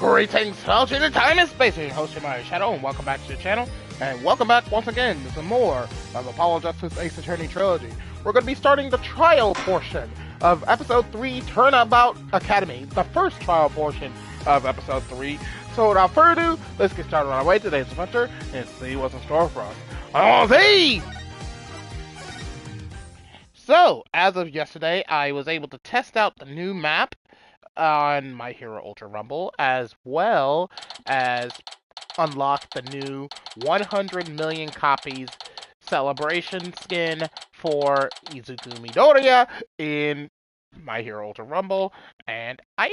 Greetings, fellow in time and space. I'm your host, TheAmariaShadow, and welcome back to the channel. And welcome back once again to some more of Apollo Justice Ace Attorney Trilogy. We're going to be starting the trial portion of Episode 3, Turnabout Academy, the first trial portion of Episode 3. So without further ado, let's get started on our way to today's adventure and see what's in store for us. On Z! So, as of yesterday, I was able to test out the new map on My Hero Ultra Rumble, as well as unlock the new 100 million copies celebration skin for Izuku Midoriya in My Hero Ultra Rumble. And I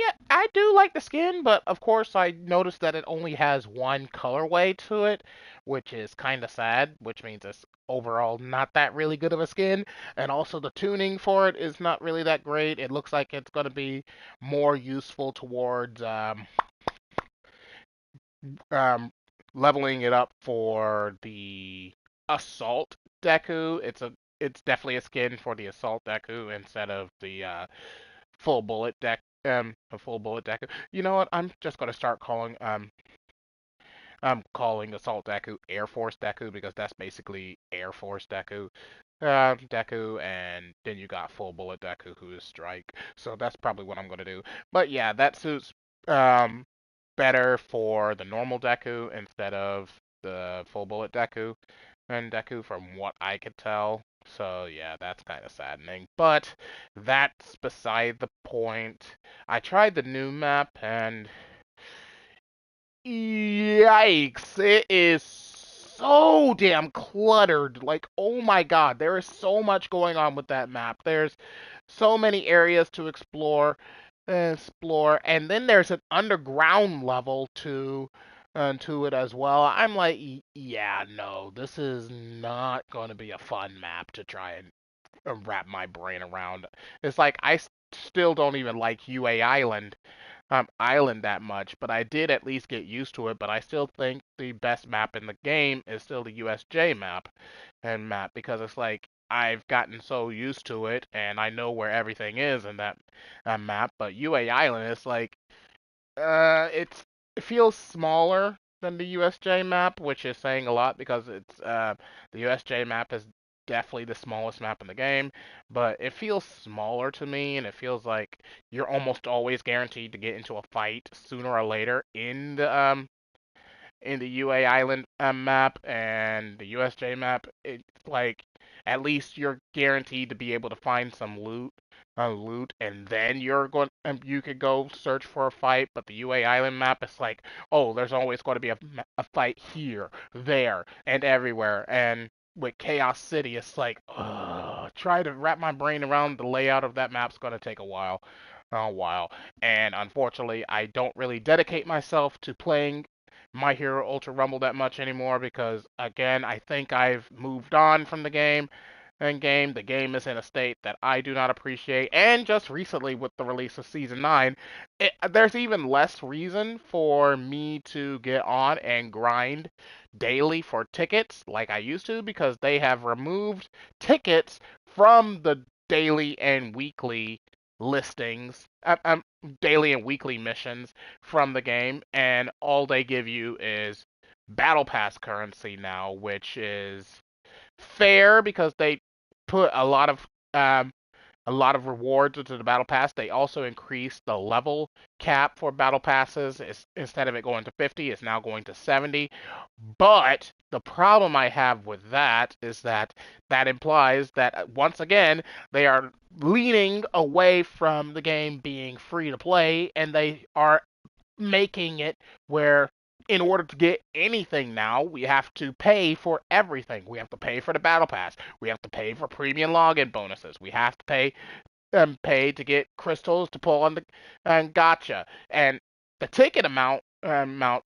do like the skin, but of course I noticed that it only has one colorway to it, which is kind of sad, which means it's overall not that really good of a skin. And also the tuning for it is not really that great. It looks like it's going to be more useful towards um, leveling it up for the Assault Deku. It's definitely a skin for the Assault Deku instead of the full bullet deck. A full bullet Deku. You know what? I'm just gonna start calling I'm calling Assault Deku Air Force Deku because that's basically Air Force Deku. Deku, and then you got Full Bullet Deku, who is Strike. So that's probably what I'm gonna do. But yeah, that suits um better for the normal Deku instead of the Full Bullet Deku and Deku, from what I could tell. So yeah, that's kind of saddening. But that's beside the point. I tried the new map and yikes, it is so damn cluttered. Like, oh my god, there is so much going on with that map. There's so many areas to explore, and then there's an underground level to it as well. I'm like, yeah, no, this is not going to be a fun map to try and wrap my brain around. It's like I still don't even like UA Island that much, but I did at least get used to it. But I still think the best map in the game is still the USJ map because it's like I've gotten so used to it and I know where everything is in that map. But UA Island is like it feels smaller than the USJ map, which is saying a lot because the USJ map is definitely the smallest map in the game, but it feels smaller to me, and it feels like you're almost always guaranteed to get into a fight sooner or later in the UA Island map and the USJ map. It's like at least you're guaranteed to be able to find some loot, and then you could go search for a fight. But the UA Island map is like, oh, there's always going to be a fight here, there, and everywhere. And with Chaos City, it's like, try to wrap my brain around the layout of that map's going to take a while. And unfortunately, I don't really dedicate myself to playing My Hero Ultra Rumble that much anymore because, again, I think I've moved on from the game. The game is in a state that I do not appreciate. And just recently, with the release of Season 9, there's even less reason for me to get on and grind daily for tickets like I used to because they have removed tickets from the daily and weekly listings, daily and weekly missions from the game, and all they give you is Battle Pass currency now, which is fair because they put a lot of rewards into the battle pass. They also increased the level cap for battle passes. Instead of it going to 50, it's now going to 70. But the problem I have with that is that that implies that once again they are leaning away from the game being free to play, and they are making it where in order to get anything now, we have to pay for everything. We have to pay for the battle pass. We have to pay for premium login bonuses. We have to pay to get crystals to pull on the gotcha. And the ticket amount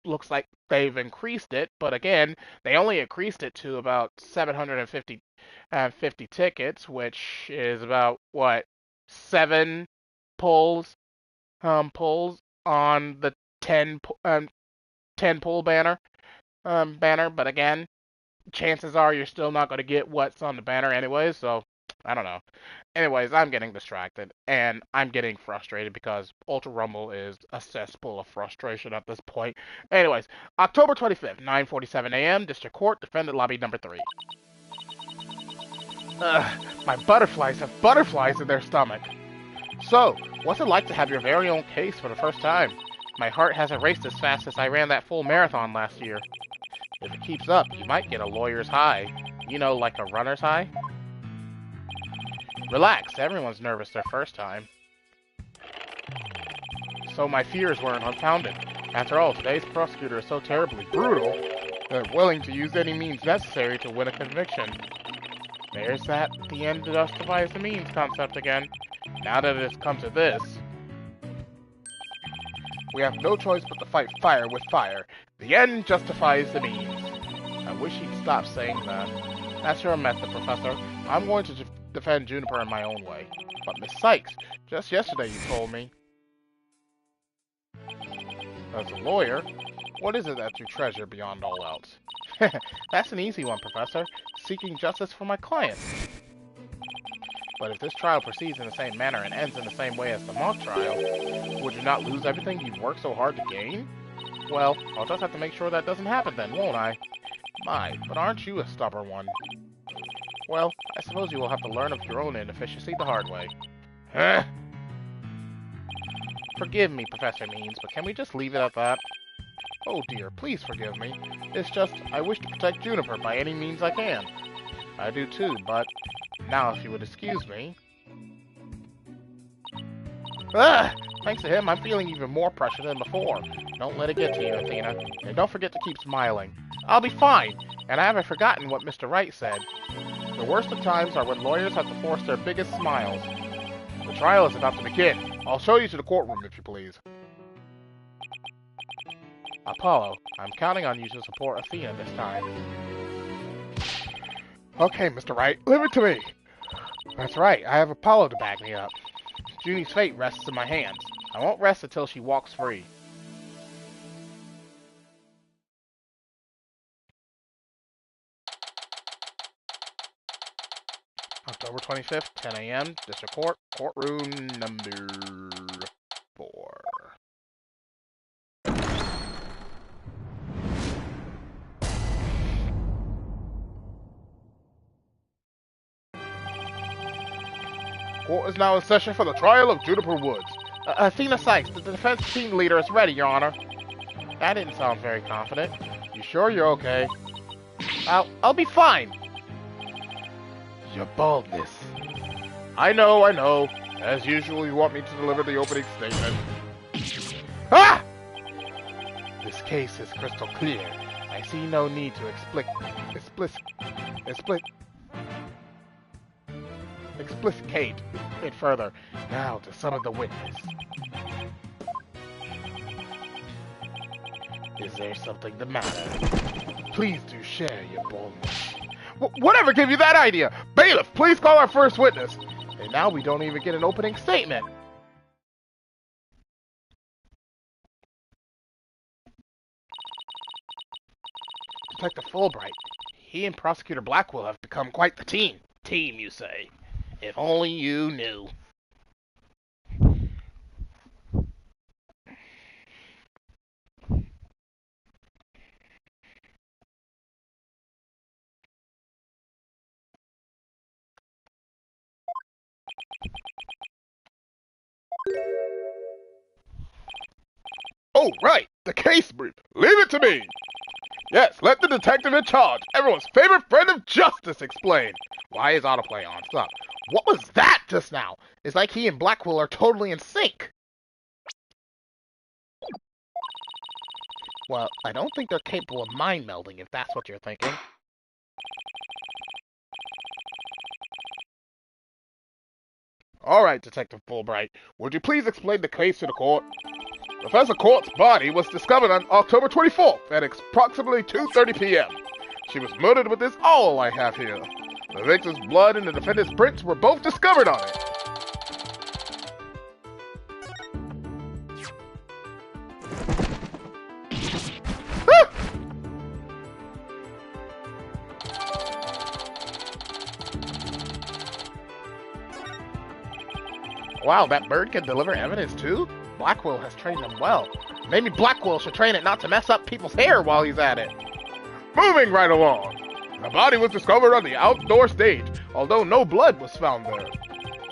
looks like they've increased it, but again, they only increased it to about 750 50 tickets, which is about what, seven pulls pulls on the 10 pull banner. But again, chances are you're still not going to get what's on the banner anyway, so I don't know. Anyways, I'm getting distracted, and I'm getting frustrated because Ultra Rumble is a cesspool of frustration at this point. Anyways, October 25th, 9:47 a.m., District Court, Defendant Lobby number 3. Ugh, my butterflies have butterflies in their stomach. So, what's it like to have your very own case for the first time? My heart hasn't raced as fast as I ran that full marathon last year. If it keeps up, you might get a lawyer's high. You know, like a runner's high? Relax, everyone's nervous their first time. So my fears weren't unfounded. After all, today's prosecutor is so terribly brutal, they're willing to use any means necessary to win a conviction. There's that the end justifies the means concept again. Now that it's come to this, we have no choice but to fight fire with fire. The end justifies the means. I wish he'd stop saying that. That's your method, Professor. I'm going to defend Juniper in my own way. But Miss Sykes, just yesterday you told me. As a lawyer, what is it that you treasure beyond all else? That's an easy one, Professor. Seeking justice for my client. But if this trial proceeds in the same manner and ends in the same way as the mock trial, would you not lose everything you've worked so hard to gain? Well, I'll just have to make sure that doesn't happen then, won't I? My, but aren't you a stubborn one? Well, I suppose you will have to learn of your own inefficiency the hard way. Huh? Forgive me, Professor Means, but can we just leave it at that? Oh dear, please forgive me. It's just, I wish to protect Juniper by any means I can. I do too, but... Now, if you would excuse me... Ah! Thanks to him, I'm feeling even more pressure than before. Don't let it get to you, Athena. And don't forget to keep smiling. I'll be fine! And I haven't forgotten what Mr. Wright said. The worst of times are when lawyers have to force their biggest smiles. The trial is about to begin. I'll show you to the courtroom, if you please. Apollo, I'm counting on you to support Athena this time. Okay, Mr. Wright, leave it to me. That's right, I have Apollo to back me up. Junie's fate rests in my hands. I won't rest until she walks free. October 25th, 10 a.m., District Court, Courtroom number 4. Court is now in session for the trial of Juniper Woods. Athena Sykes, the defense team leader is ready, Your Honor. That didn't sound very confident. You sure you're okay? I'll be fine. Your baldness. I know. As usual, you want me to deliver the opening statement. Ah! This case is crystal clear. I see no need to explicate it further. Now to summon the witness. Is there something the matter? Please do share your boldness. Whatever gave you that idea? Bailiff, please call our first witness. And now we don't even get an opening statement. Detective Fulbright, he and Prosecutor Blackwell have become quite the team. Team, you say? If only you knew. Oh, right! The case brief! Leave it to me! Yes, let the detective in charge, everyone's favorite friend of justice, explain. Why is autoplay on? Stop. What was that just now? It's like he and Blackwell are totally in sync. Well, I don't think they're capable of mind melding, if that's what you're thinking. All right, Detective Fulbright, would you please explain the case to the court? Professor Court's body was discovered on October 24th at approximately 2:30 p.m. She was murdered with this awl I have here. The victim's blood and the defendant's prints were both discovered on it. Wow, that bird can deliver evidence too? Blackwell has trained him well. Maybe Blackwell should train it not to mess up people's hair while he's at it. Moving right along. The body was discovered on the outdoor stage, although no blood was found there.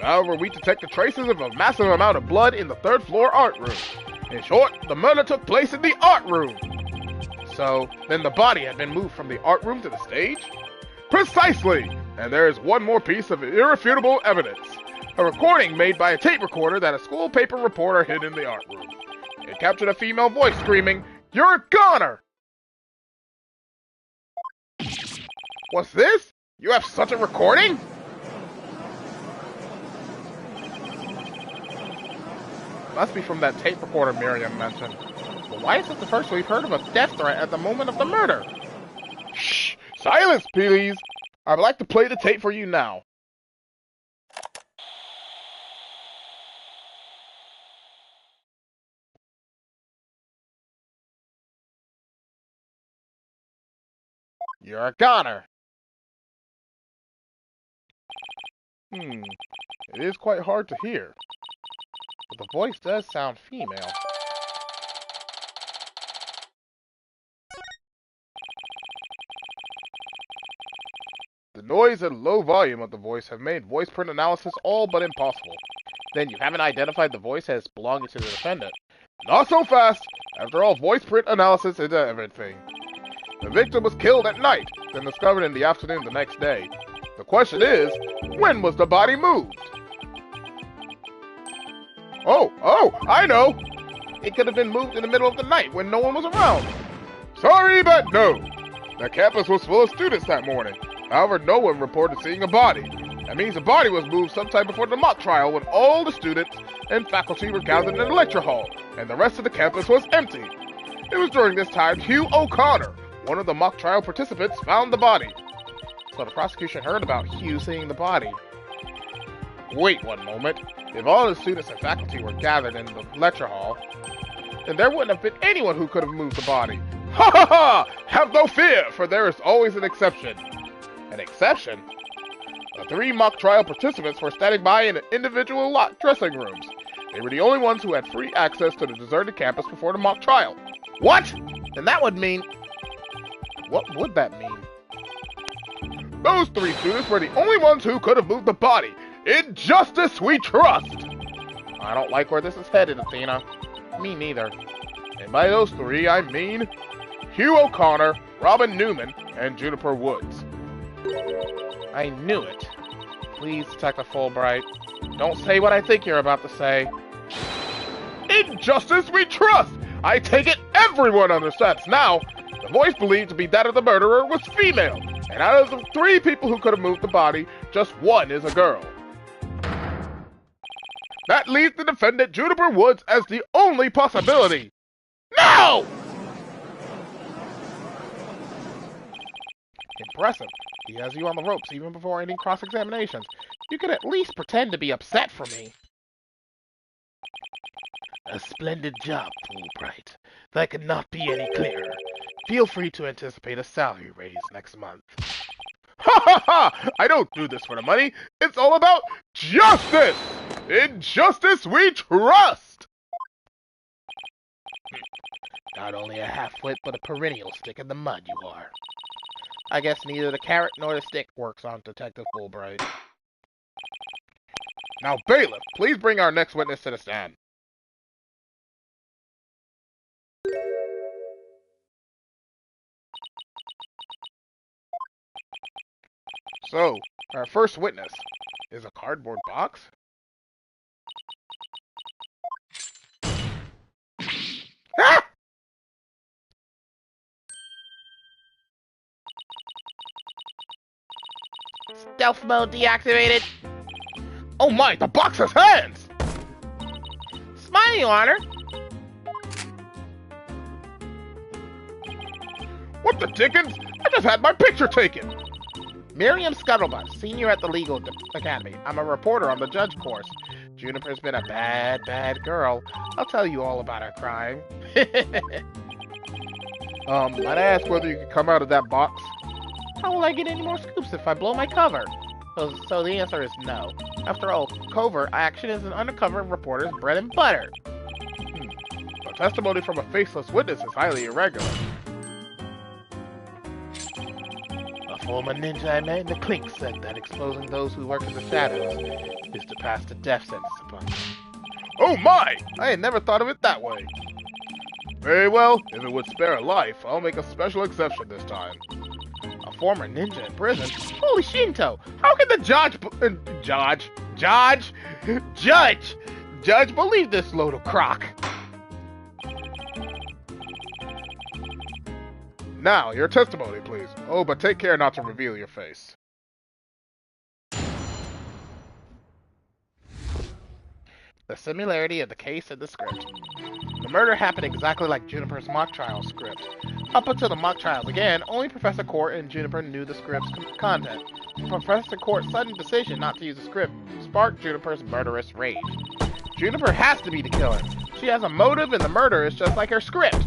However, we detected traces of a massive amount of blood in the third floor art room. In short, the murder took place in the art room. So, then the body had been moved from the art room to the stage? Precisely! And there is one more piece of irrefutable evidence. A recording made by a tape recorder that a school paper reporter hid in the art room. It captured a female voice screaming, "You're a goner!" What's this? You have such a recording? Must be from that tape recorder Miriam mentioned. But why is this the first we've heard of a death threat at the moment of the murder? Shh! Silence, please! I'd like to play the tape for you now. You're a goner. It is quite hard to hear. But the voice does sound female. The noise and low volume of the voice have made voice print analysis all but impossible. Then you haven't identified the voice as belonging to the defendant. Not so fast! After all, voice print analysis is everything. The victim was killed at night, then discovered in the afternoon the next day. The question is, when was the body moved? Oh, I know! It could have been moved in the middle of the night when no one was around. Sorry, but no. The campus was full of students that morning. However, no one reported seeing a body. That means the body was moved sometime before the mock trial when all the students and faculty were gathered in the lecture hall, and the rest of the campus was empty. It was during this time Hugh O'Connor, one of the mock trial participants, found the body. So the prosecution heard about Hugh seeing the body. Wait one moment. If all the students and faculty were gathered in the lecture hall, then there wouldn't have been anyone who could have moved the body. Ha ha ha! Have no fear, for there is always an exception. An exception? The 3 mock trial participants were standing by in individual dressing rooms. They were the only ones who had free access to the deserted campus before the mock trial. What? Then that would mean... What would that mean? Those 3 students were the only ones who could have moved the body. In justice we trust! I don't like where this is headed, Athena. Me neither. And by those 3, I mean... Hugh O'Connor, Robin Newman, and Juniper Woods. I knew it. Please, Detective Fulbright, don't say what I think you're about to say. In justice we trust! I take it everyone understands now. The voice believed to be that of the murderer was female. And out of the 3 people who could have moved the body, just 1 is a girl. That leaves the defendant Juniper Woods as the only possibility. No! Impressive. He has you on the ropes even before any cross-examinations. You could at least pretend to be upset for me. A splendid job, Fulbright. That could not be any clearer. Feel free to anticipate a salary raise next month. Ha ha ha! I don't do this for the money. It's all about justice! In justice we trust! Not only a half-wit, but a perennial stick in the mud you are. I guess neither the carrot nor the stick works on Detective Fulbright. Now, bailiff, please bring our next witness to the stand. So, our first witness is a cardboard box? Ah! Stealth mode deactivated. Oh my, the box has hands! Smile, Your Honor. What the dickens? I just had my picture taken! Miriam Scuttlebutt, senior at the Legal Academy. I'm a reporter on the judge course. Juniper's been a bad girl. I'll tell you all about her crime. Might I ask whether you could come out of that box? How will I get any more scoops if I blow my cover? So the answer is no. After all, covert action is an undercover reporter's bread and butter. The testimony from a faceless witness is highly irregular. A former ninja I met in the clink said that exposing those who work in the shadows is to pass the death sentence upon them. Oh my! I had never thought of it that way. Very well, if it would spare a life, I'll make a special exception this time. A former ninja in prison? Holy Shinto! How can the judge believe this load of crock? Now, your testimony, please. Oh, but take care not to reveal your face. The similarity of the case and the script. The murder happened exactly like Juniper's mock trial script. Up until the mock trial began, only Professor Court and Juniper knew the script's content. Professor Court's sudden decision not to use the script sparked Juniper's murderous rage. Juniper has to be the killer. She has a motive and the murder is just like her script.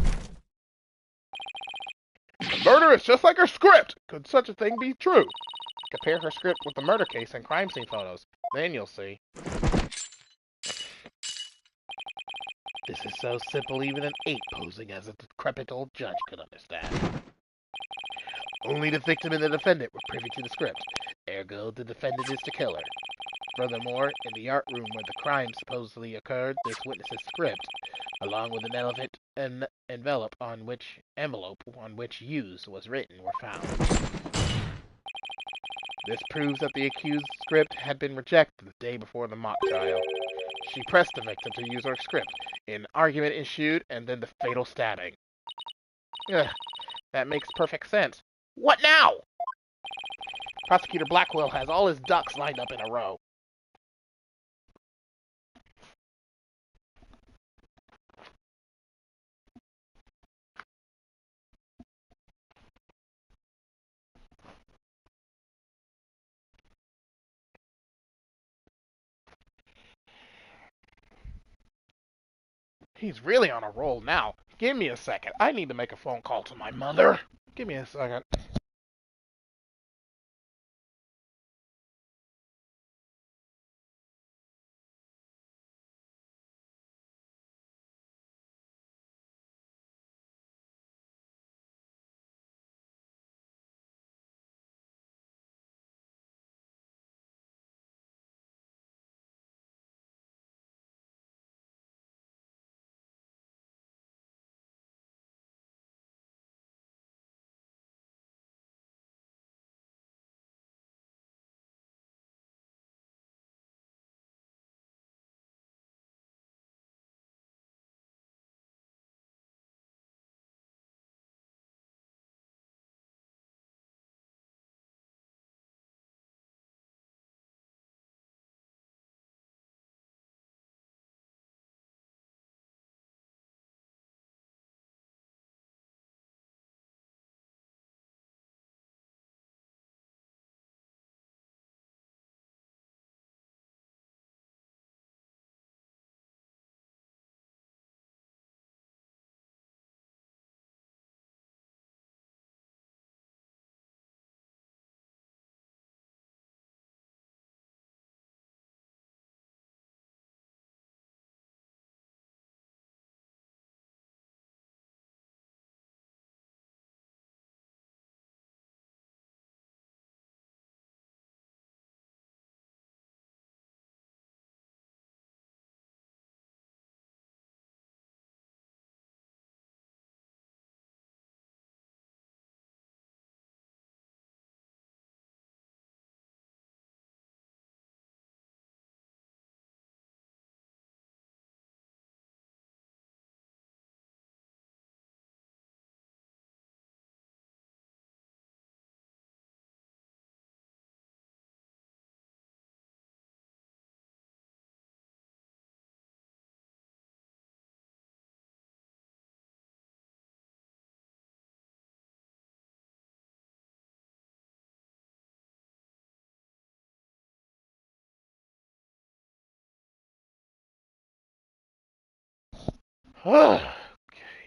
The murder is just like her script! Could such a thing be true? Compare her script with the murder case and crime scene photos. Then you'll see. This is so simple even an ape posing as a decrepit old judge could understand. Only the victim and the defendant were privy to the script. Ergo, the defendant is the killer. Furthermore, in the art room where the crime supposedly occurred, this witness's script, along with an envelope on which "use" was written, were found. This proves that the accused's script had been rejected the day before the mock trial. She pressed the victim to use her script. An argument ensued, and then the fatal stabbing. Ugh, that makes perfect sense. What now? Prosecutor Blackwell has all his ducks lined up in a row. He's really on a roll now. Give me a second. I need to make a phone call to my mother. Give me a second.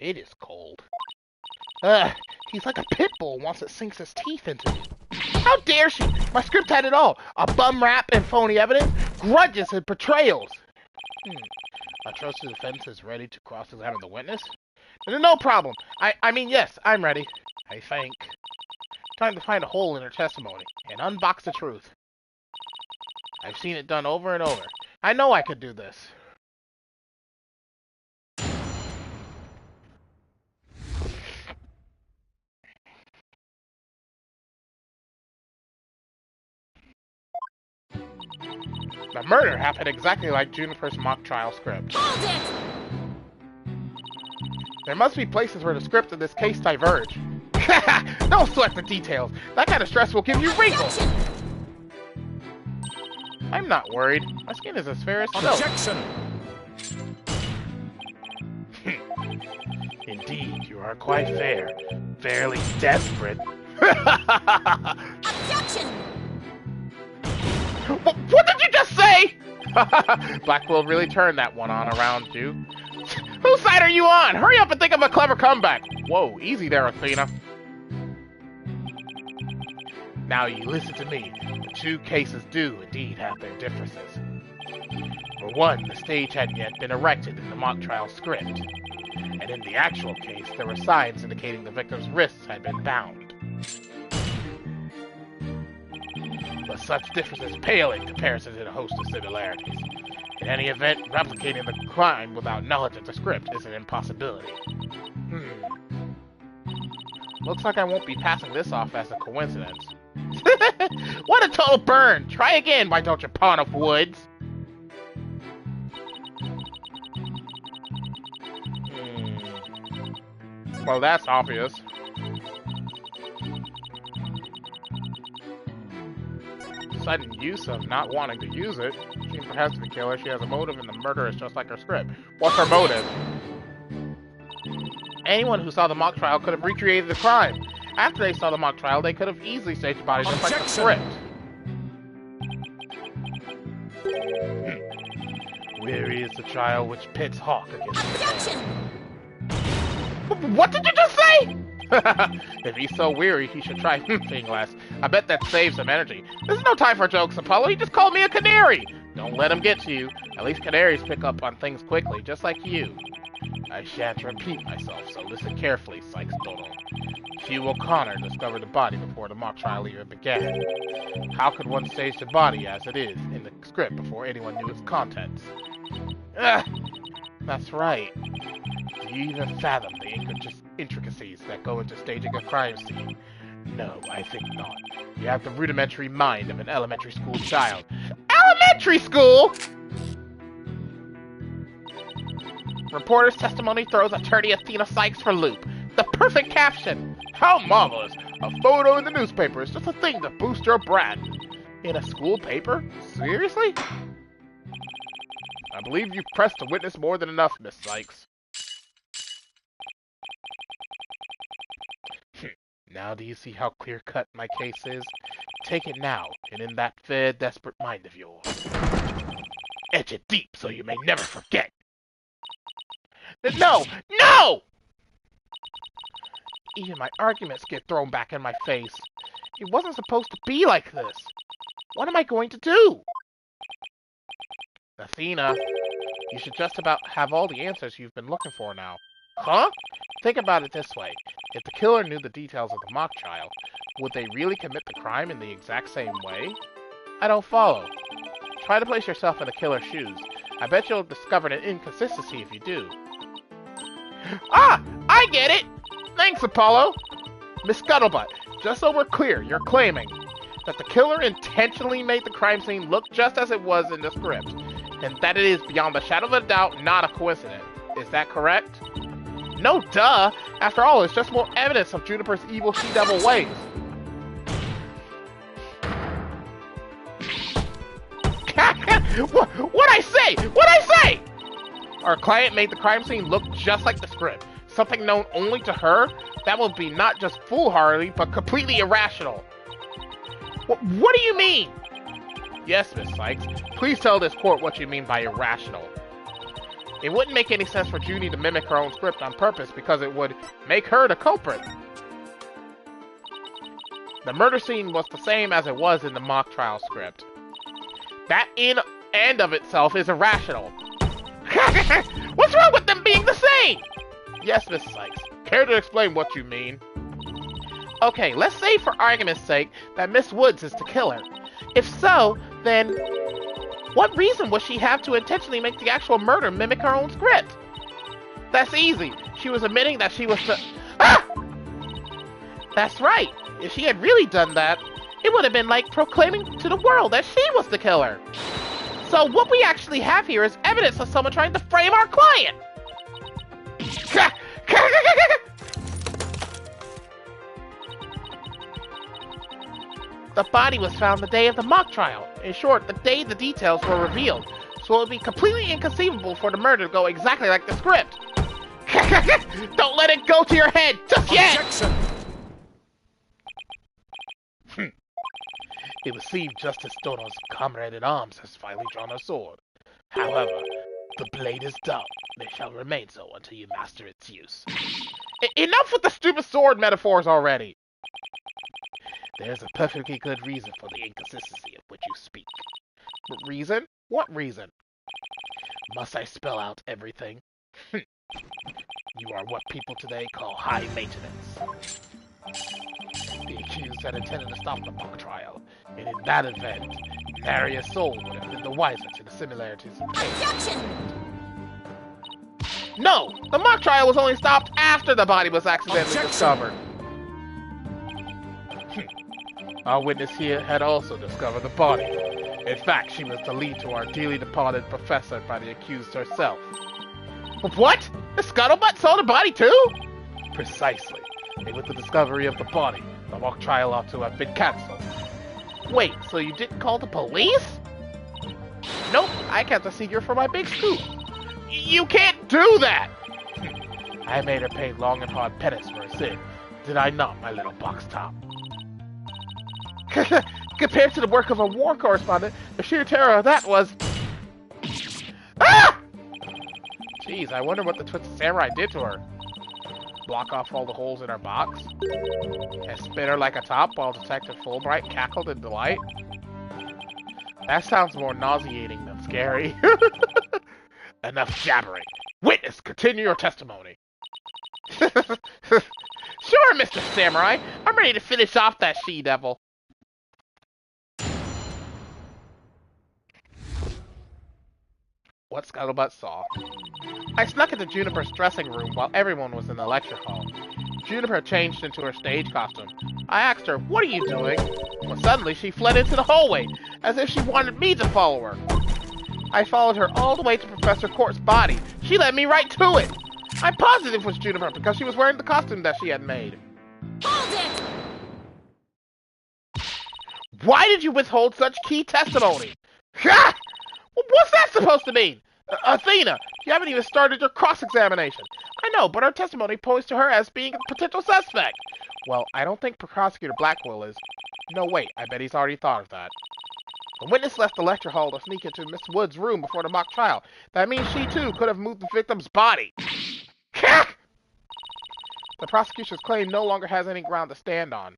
It is cold. He's like a pit bull once it sinks his teeth into me. How dare she? My script had it all. A bum rap and phony evidence, grudges and betrayals. A trusted defense is ready to cross-examine the witness? No problem. I mean, yes, I'm ready. I think. Time to find a hole in her testimony and unbox the truth. I've seen it done over and over. I know I could do this. The murder happened exactly like Juniper's mock trial script. Hold it! There must be places where the script in this case diverge. Don't sweat the details. That kind of stress will give you wrinkles. I'm not worried. My skin is as fair as silk. Objection! Indeed, you are quite fair. Fairly desperate. Objection! What did you just say? Black will really turn that one on around you. Whose side are you on? Hurry up and think of a clever comeback. Whoa, easy there, Athena. Now you listen to me. The two cases do indeed have their differences. For one, the stage hadn't yet been erected in the mock trial script. And in the actual case, there were signs indicating the victim's wrists had been bound. But such differences pale in comparison to the host of similarities. In any event, replicating the crime without knowledge of the script is an impossibility. Looks like I won't be passing this off as a coincidence. What a total burn! Try again, why don't you, pawn of woods? Well, that's obvious. Sudden use of not wanting to use it. She perhaps the killer. She has a motive, and the murder is just like her script. What's her motive? Anyone who saw the mock trial could have recreated the crime. After they saw the mock trial, they could have easily staged the body just like the script. Weary is the trial which pits Hawk against the man. What did you just say? If he's so weary, he should try thinking less. I bet that saves some energy. This is no time for jokes, Apollo. He just called me a canary. Don't let him get to you. At least canaries pick up on things quickly, just like you. I shan't repeat myself, so listen carefully, Sykes Dodo. Hugh O'Connor discovered the body before the mock trial even began. How could one stage the body as it is in the script before anyone knew its contents? That's right. Do you even fathom the intricacies that go into staging a crime scene? No, I think not. You have the rudimentary mind of an elementary school child. Elementary school?! Reporter's testimony throws attorney Athena Sykes for loop. The perfect caption! How marvelous! A photo in the newspaper is just a thing to boost your brand. In a school paper? Seriously? I believe you've pressed the witness more than enough, Miss Sykes. Now do you see how clear-cut my case is? Take it now, and in that fair, desperate mind of yours. Etch it deep so you may never forget. No! No! Even my arguments get thrown back in my face. It wasn't supposed to be like this. What am I going to do? Athena, you should just about have all the answers you've been looking for now. Huh? Think about it this way. If the killer knew the details of the mock trial, would they really commit the crime in the exact same way? I don't follow. Try to place yourself in the killer's shoes. I bet you'll discover an inconsistency if you do. Ah! I get it! Thanks, Apollo! Miss Scuttlebutt, just so we're clear, you're claiming that the killer intentionally made the crime scene look just as it was in the script, and that it is beyond the shadow of a doubt not a coincidence. Is that correct? No, duh! After all, it's just more evidence of Juniper's evil she-devil ways. What'd I say? What'd I say? Our client made the crime scene look just like the script. Something known only to her? That would be not just foolhardy, but completely irrational. What do you mean? Yes, Miss Sykes. Please tell this court what you mean by irrational. It wouldn't make any sense for Junie to mimic her own script on purpose because it would make her the culprit. The murder scene was the same as it was in the mock trial script. That in and of itself is irrational. What's wrong with them being the same? Yes, Miss Sykes. Care to explain what you mean? Okay, let's say for argument's sake that Miss Woods is the killer. If so, then what reason would she have to intentionally make the actual murder mimic her own script? That's easy. She was admitting that she was the... Ah! That's right. If she had really done that, it would have been like proclaiming to the world that she was the killer. So what we actually have here is evidence of someone trying to frame our client. The body was found the day of the mock trial. In short, the day the details were revealed. So it would be completely inconceivable for the murder to go exactly like the script. Don't let it go to your head just yet! Objection! It would seem Justice Dono's comrade-in-arms has finally drawn a sword. However, the blade is dull. It shall remain so until you master its use. Enough with the stupid sword metaphors already! There's a perfectly good reason for the inconsistency of which you speak. Reason? What reason? Must I spell out everything? You are what people today call high maintenance. The accused had intended to stop the mock trial, and in that event, Maria's soul would have been the wiser to the similarities of Objection! No! The mock trial was only stopped after the body was accidentally Objection! discovered. Our witness here had also discovered the body. In fact, she was the lead to our dearly departed professor by the accused herself. What? The scuttlebutt saw the body too? Precisely. And with the discovery of the body, the mock trial ought to have been cancelled. Wait, so you didn't call the police? Nope, I kept a secret for my big scoop. You can't do that! I made her pay long and hard penance for her sin. Did I not, my little box top? Compared to the work of a war correspondent, the sheer terror of that was... Ah! Jeez, I wonder what the Twisted Samurai did to her. Block off all the holes in her box? And spin her like a top while Detective Fulbright cackled in delight? That sounds more nauseating than scary. Enough jabbering. Witness, continue your testimony. Sure, Mr. Samurai. I'm ready to finish off that she-devil. What Scuttlebutt saw. I snuck into Juniper's dressing room while everyone was in the lecture hall. Juniper changed into her stage costume. I asked her, "What are you doing?" Well, suddenly she fled into the hallway, as if she wanted me to follow her. I followed her all the way to Professor Court's body. She led me right to it. I'm positive it was Juniper because she was wearing the costume that she had made. Hold it! Why did you withhold such key testimony? Ha! What's that supposed to mean? Athena, you haven't even started your cross-examination. I know, but our testimony points to her as being a potential suspect. Well, I don't think Prosecutor Blackwell is. No, wait, I bet he's already thought of that. The witness left the lecture hall to sneak into Miss Wood's room before the mock trial. That means she, too, could have moved the victim's body. The prosecution's claim no longer has any ground to stand on.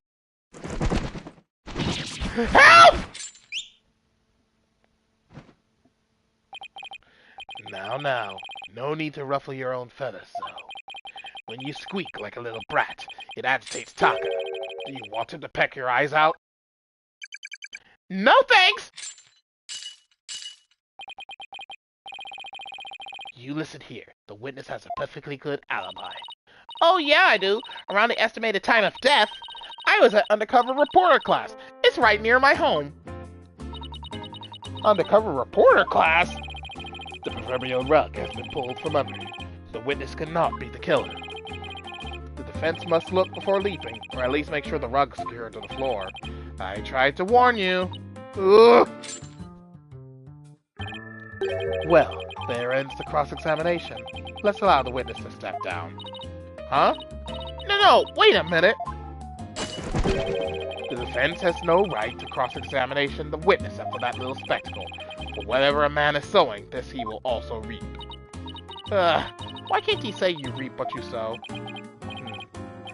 Help! Now, no need to ruffle your own feathers, so. When you squeak like a little brat, it agitates Taka. Do you want him to peck your eyes out? No thanks! You listen here. The witness has a perfectly good alibi. Oh yeah, I do. Around the estimated time of death, I was at undercover reporter class. It's right near my home. Undercover reporter class? The proverbial rug has been pulled from under you. The witness cannot be the killer. The defense must look before leaping, or at least make sure the rug's secured to the floor. I tried to warn you. Ugh. Well, there ends the cross-examination. Let's allow the witness to step down. Huh? No, wait a minute. The defense has no right to cross-examination the witness after that little spectacle. For whatever a man is sowing, this he will also reap. Why can't he say you reap what you sow?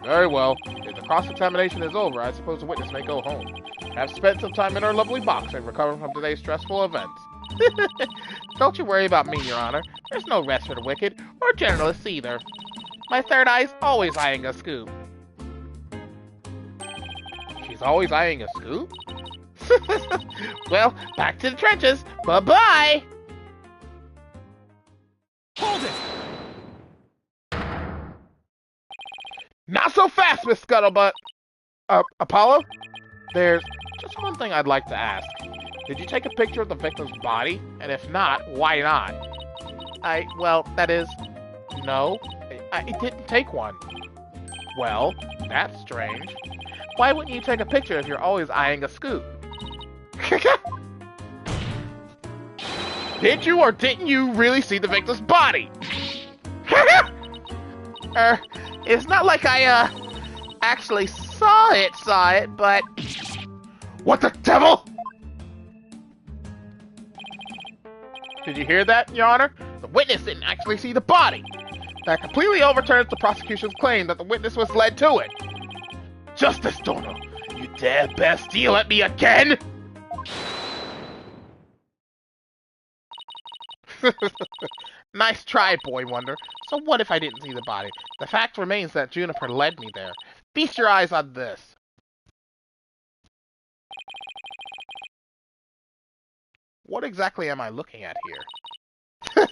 Very well. If the cross-examination is over, I suppose the witness may go home. Have spent some time in our lovely box and recovered from today's stressful events. Don't you worry about me, Your Honor. There's no rest for the wicked, or journalists either. My third eye's always eyeing a scoop. She's always eyeing a scoop? Well, back to the trenches. Bye-bye! Hold it! Not so fast, Miss Scuttlebutt! Apollo? There's just one thing I'd like to ask. Did you take a picture of the victim's body? And if not, why not? Well, that is... No, I didn't take one. Well, that's strange. Why wouldn't you take a picture if you're always eyeing a scoop? Did you or didn't you really see the victim's body? It's not like I, actually saw it, but... What the devil? Did you hear that, Your Honor? The witness didn't actually see the body. That completely overturns the prosecution's claim that the witness was led to it. Justice Dono, you dare bear steel at me again? Nice try, Boy Wonder. So what if I didn't see the body? The fact remains that Juniper led me there. Feast your eyes on this. What exactly am I looking at here?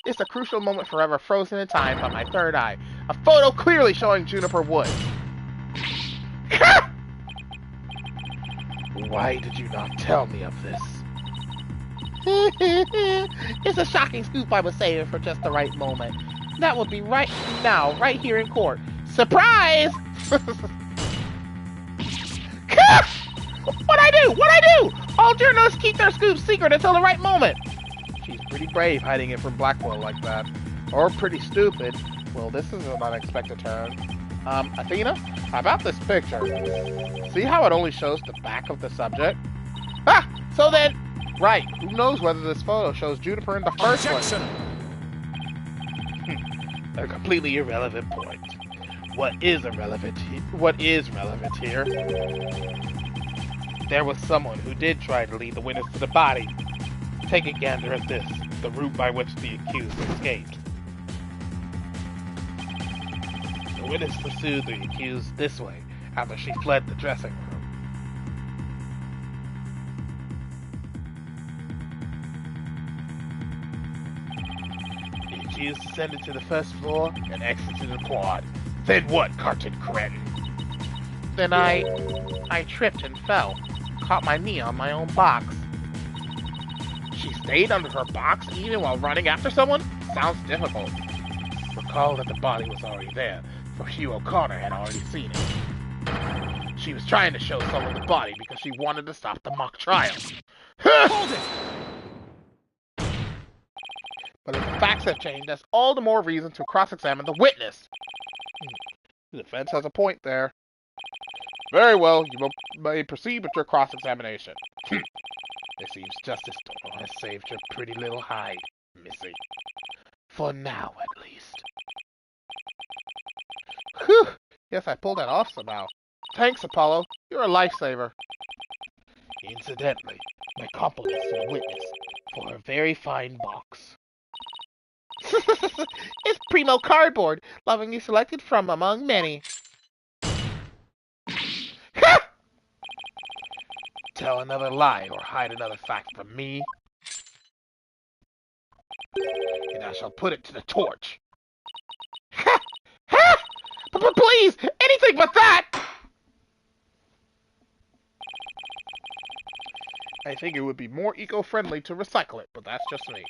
It's a crucial moment forever frozen in time by my third eye. A photo clearly showing Juniper Woods. Why did you not tell me of this? It's a shocking scoop I was saving for just the right moment. That would be right now, right here in court. Surprise! What'd I do? All journalists keep their scoops secret until the right moment. She's pretty brave hiding it from Blackwell like that. Or pretty stupid. Well, this is an unexpected turn. Athena, how about this picture? See how it only shows the back of the subject? Ah! So then... Right, who knows whether this photo shows Juniper in the first place? A completely irrelevant point. What is relevant here? There was someone who did try to lead the witness to the body. Take a gander at this, the route by which the accused escaped. The witness pursued the accused this way after she fled the dressing room. The accused descended to the first floor and exited the quad. Then what, cartoon cretin? Then I tripped and fell. Caught my knee on my own box. She stayed under her box even while running after someone? Sounds difficult. Recall that the body was already there, for Hugh O'Connor had already seen it. She was trying to show someone the body because she wanted to stop the mock trial. Hold it! But if the facts have changed, that's all the more reason to cross-examine the witness. The defense has a point there. Very well, you may proceed with your cross-examination. It seems Justice Dono has saved your pretty little hide, Missy. For now, at least. Whew! Yes, I pulled that off somehow. Thanks, Apollo. You're a lifesaver. Incidentally, my compliments to the witness for a very fine box. It's primo cardboard, lovingly selected from among many. Tell another lie or hide another fact from me, and I shall put it to the torch. Please, anything but that! I think it would be more eco-friendly to recycle it, but that's just me.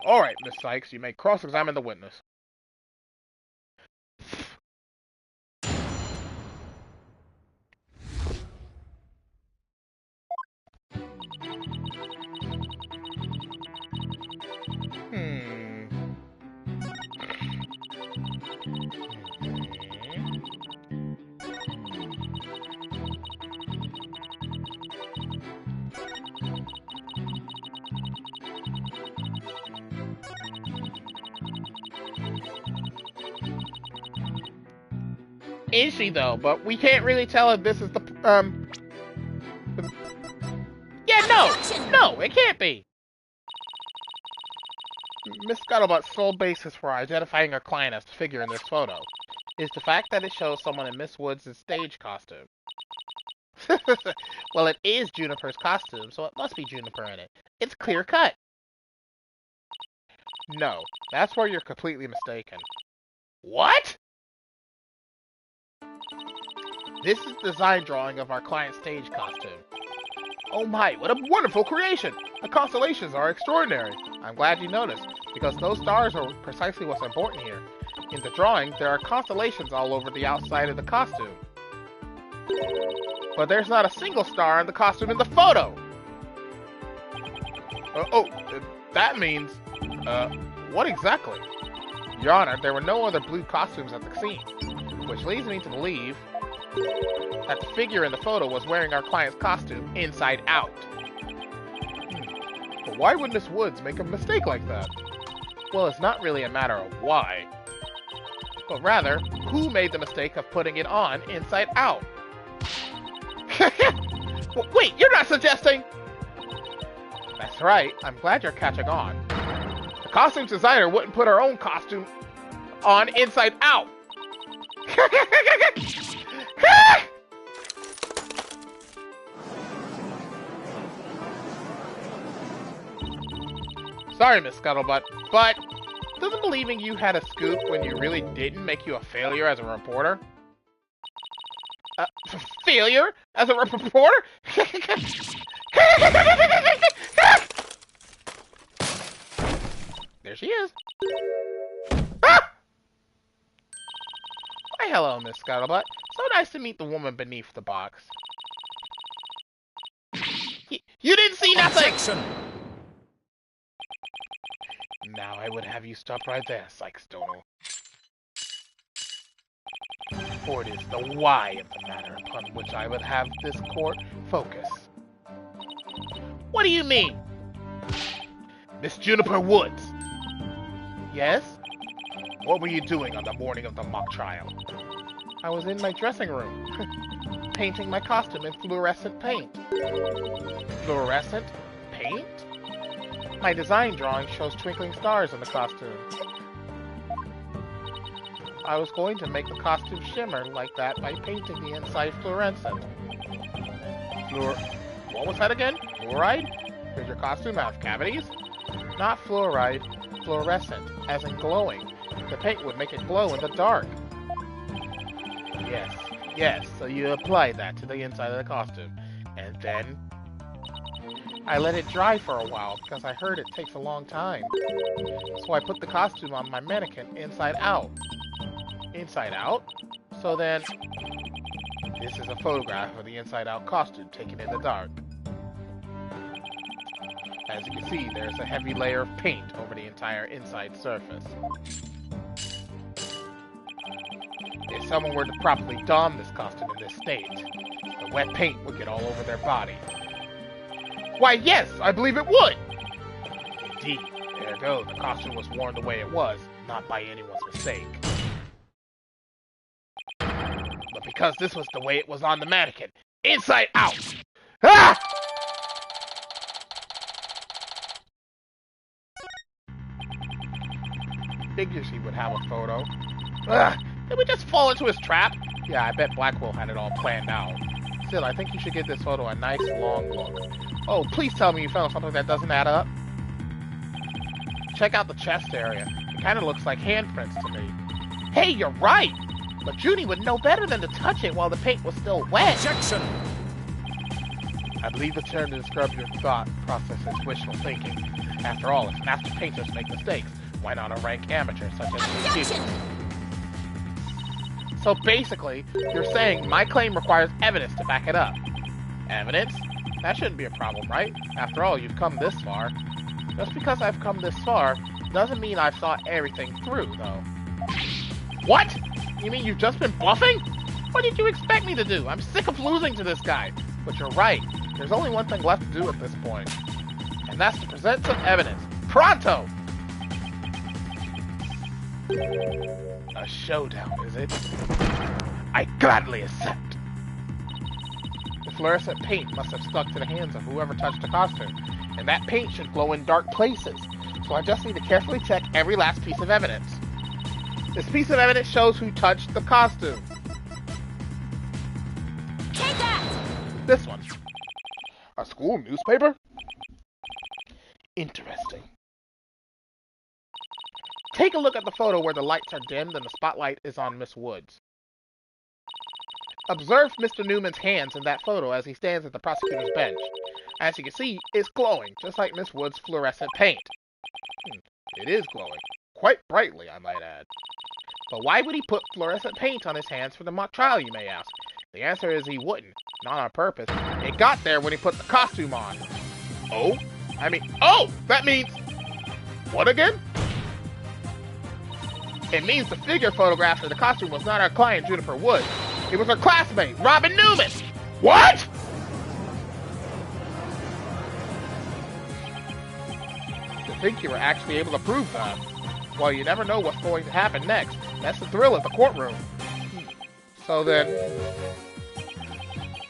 Alright, Miss Sykes, you may cross-examine the witness. Is she though? But we can't really tell if this is the Yeah, no, it can't be. Miss Scuttlebutt's sole basis for identifying her client as the figure in this photo is the fact that it shows someone in Miss Woods' stage costume. Well, it is Juniper's costume, so it must be Juniper in it. It's clear cut. No, that's where you're completely mistaken. What? This is the design drawing of our client's stage costume. Oh my, what a wonderful creation! The constellations are extraordinary. I'm glad you noticed, because those stars are precisely what's important here. In the drawing, there are constellations all over the outside of the costume. But there's not a single star on the costume in the photo! That means... what exactly? Your Honor, there were no other blue costumes at the scene, which leads me to believe that the figure in the photo was wearing our client's costume inside out. But why would Miss Woods make a mistake like that? Well, it's not really a matter of why, but rather, who made the mistake of putting it on inside out? Wait, you're not suggesting? That's right, I'm glad you're catching on. The costume designer wouldn't put her own costume on inside out. Sorry, Miss Scuttlebutt, but doesn't believing you had a scoop when you really didn't make you a failure as a reporter? Failure as a reporter? There she is. Ah! Why, hello, Miss Scuttlebutt. So nice to meet the woman beneath the box. You didn't see nothing! Objection! Now I would have you stop right there, Sykes-Donal. For it is the why of the matter upon which I would have this court focus. What do you mean? Miss Juniper Woods! Yes? What were you doing on the morning of the mock trial? I was in my dressing room, painting my costume in fluorescent paint. Fluorescent paint? My design drawing shows twinkling stars in the costume. I was going to make the costume shimmer like that by painting the inside fluorescent. What was that again? Fluoride? Does your costume have cavities? Not fluoride, fluorescent, as in glowing. The paint would make it glow in the dark. Yes, so you applied that to the inside of the costume. And then... I let it dry for a while because I heard it takes a long time. So I put the costume on my mannequin inside out. Inside out? So then... This is a photograph of the inside out costume taken in the dark. As you can see, there's a heavy layer of paint over the entire inside surface. If someone were to properly don this costume in this state, the wet paint would get all over their body. Why, yes, I believe it would! Indeed, ergo, the costume was worn the way it was, not by anyone's mistake. But because this was the way it was on the mannequin, inside out! Ah! Figures he would have a photo. Ugh, did we just fall into his trap? Yeah, I bet Blackwell had it all planned out. Still, I think you should give this photo a nice long look. Oh, please tell me you found something that doesn't add up. Check out the chest area. It kind of looks like handprints to me. Hey, you're right! But Junie would know better than to touch it while the paint was still wet. Objection! I believe the term to describe your thought process is wishful thinking. After all, if master painters make mistakes, why not a rank amateur such as you? So basically, you're saying my claim requires evidence to back it up. Evidence? That shouldn't be a problem, right? After all, you've come this far. Just because I've come this far, doesn't mean I've thought everything through, though. What? You mean you've just been bluffing? What did you expect me to do? I'm sick of losing to this guy. But you're right. There's only one thing left to do at this point. And that's to present some evidence. Pronto! A showdown, is it? I gladly accept. The fluorescent paint must have stuck to the hands of whoever touched the costume, and that paint should glow in dark places, so I just need to carefully check every last piece of evidence. This piece of evidence shows who touched the costume. Take that! This one. A school newspaper? Interesting. Take a look at the photo where the lights are dimmed and the spotlight is on Miss Woods. Observe Mr. Newman's hands in that photo as he stands at the prosecutor's bench. As you can see, it's glowing, just like Miss Woods' fluorescent paint. It is glowing. Quite brightly, I might add. But why would he put fluorescent paint on his hands for the mock trial, you may ask? The answer is he wouldn't. Not on purpose. It got there when he put the costume on. Oh? That means... What again? It means the figure photographed in the costume was not our client, Juniper Woods. It was her classmate, Robin Newman! What?! To think you were actually able to prove that. Well, you never know what's going to happen next. That's the thrill of the courtroom. So then...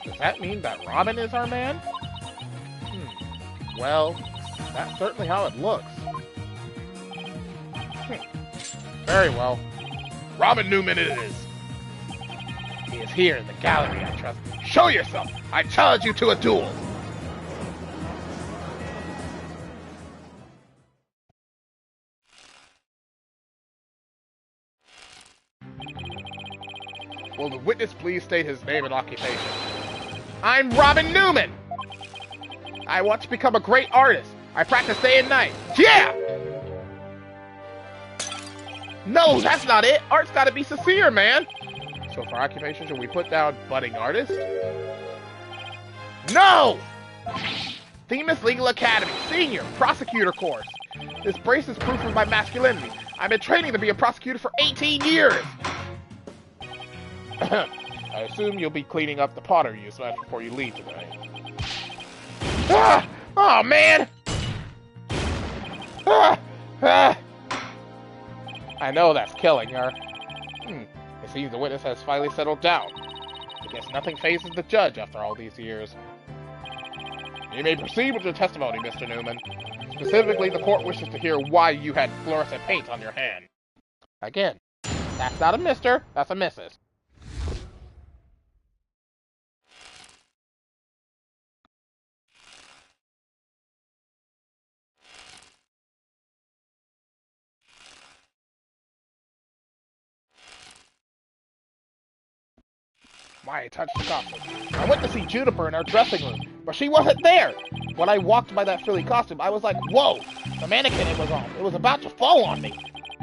Does that mean that Robin is our man? Well, that's certainly how it looks. Very well. Robin Newman it is. He is here in the gallery, I trust. Show yourself! I challenge you to a duel! Will the witness please state his name and occupation? I'm Robin Newman! I want to become a great artist. I practice day and night. Yeah! No, that's not it. Art's gotta be sincere, man. So for occupation, should we put down budding artist? No! Theme is Legal Academy, Senior, Prosecutor course. This brace is proof of my masculinity. I've been training to be a prosecutor for 18 years. I assume you'll be cleaning up the pottery you smashed before you leave today. Ah! Oh, man! Ah! Ah! I know that's killing her. It seems the witness has finally settled down. I guess nothing phases the judge after all these years. You may proceed with your testimony, Mr. Newman. Specifically, the court wishes to hear why you had fluorescent paint on your hand. Again, that's not a mister, that's a missus. Why I touched the costume. I went to see Juniper in our dressing room, but she wasn't there. When I walked by that frilly costume, I was like, whoa, the mannequin it was on. It was about to fall on me.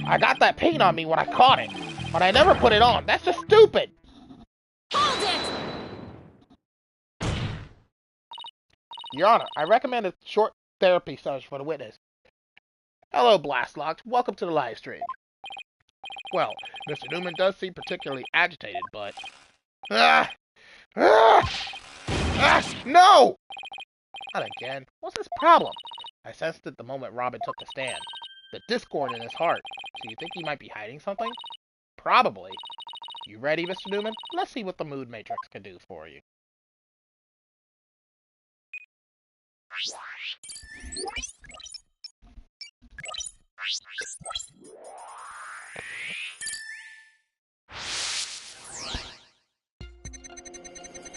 I got that paint on me when I caught it, but I never put it on. That's just stupid. Hold it! Your Honor, I recommend a short therapy session for the witness. Hello, Blastlocks. Welcome to the live stream. Well, Mr. Newman does seem particularly agitated, but... No! Not again. What's his problem? I sensed it the moment Robin took the stand. The discord in his heart. So you think he might be hiding something? Probably. You ready, Mr. Newman? Let's see what the mood matrix can do for you.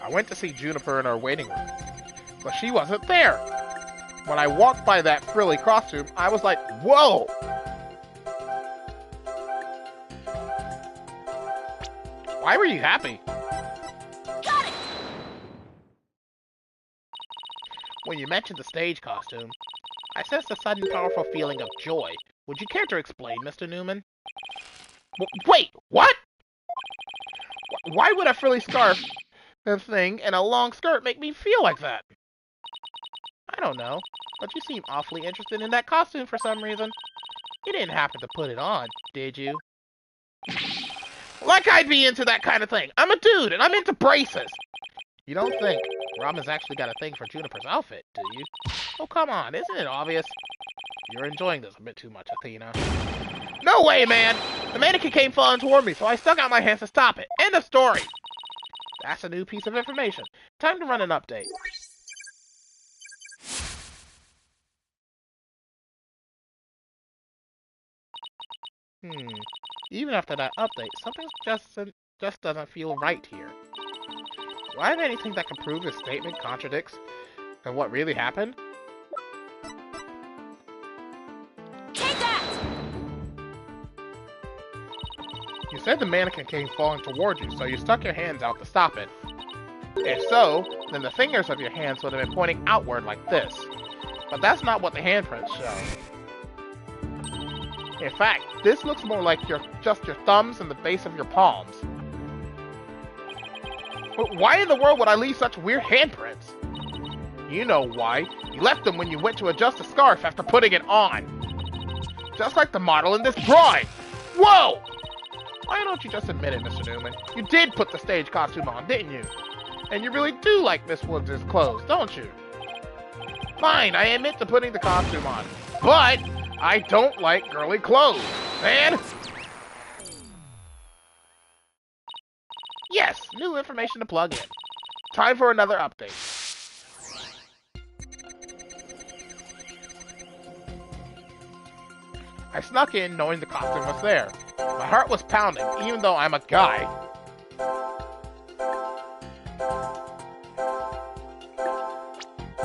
I went to see Juniper in our waiting room, but she wasn't there. When I walked by that frilly costume, I was like, whoa! Why were you happy? Got it! When you mentioned the stage costume, I sensed a sudden powerful feeling of joy. Would you care to explain, Mr. Newman? Wait, what? Why would a frilly scarf thing and a long skirt make me feel like that? I don't know, but you seem awfully interested in that costume for some reason. You didn't happen to put it on, did you? Like I'd be into that kind of thing. I'm a dude, and I'm into braces. You don't think Robin's actually got a thing for Juniper's outfit, do you? Oh, come on, isn't it obvious? You're enjoying this a bit too much, Athena. No way, man! The mannequin came falling toward me, so I stuck out my hands to stop it. End of story! That's a new piece of information. Time to run an update. Even after that update, something just doesn't feel right here. Do I have anything that can prove this statement contradicts and what really happened? Take that! You said the mannequin came falling toward you, so you stuck your hands out to stop it. If so, then the fingers of your hands would have been pointing outward like this. But that's not what the handprints show. In fact, this looks more like just your thumbs and the base of your palms. But why in the world would I leave such weird handprints? You know why. You left them when you went to adjust the scarf after putting it on. Just like the model in this drawing. Whoa! Why don't you just admit it, Mr. Newman? You did put the stage costume on, didn't you? And you really do like Miss Woods' clothes, don't you? Fine, I admit to putting the costume on. But I don't like girly clothes, man! Yes, new information to plug in. Time for another update. I snuck in knowing the costume was there. My heart was pounding, even though I'm a guy.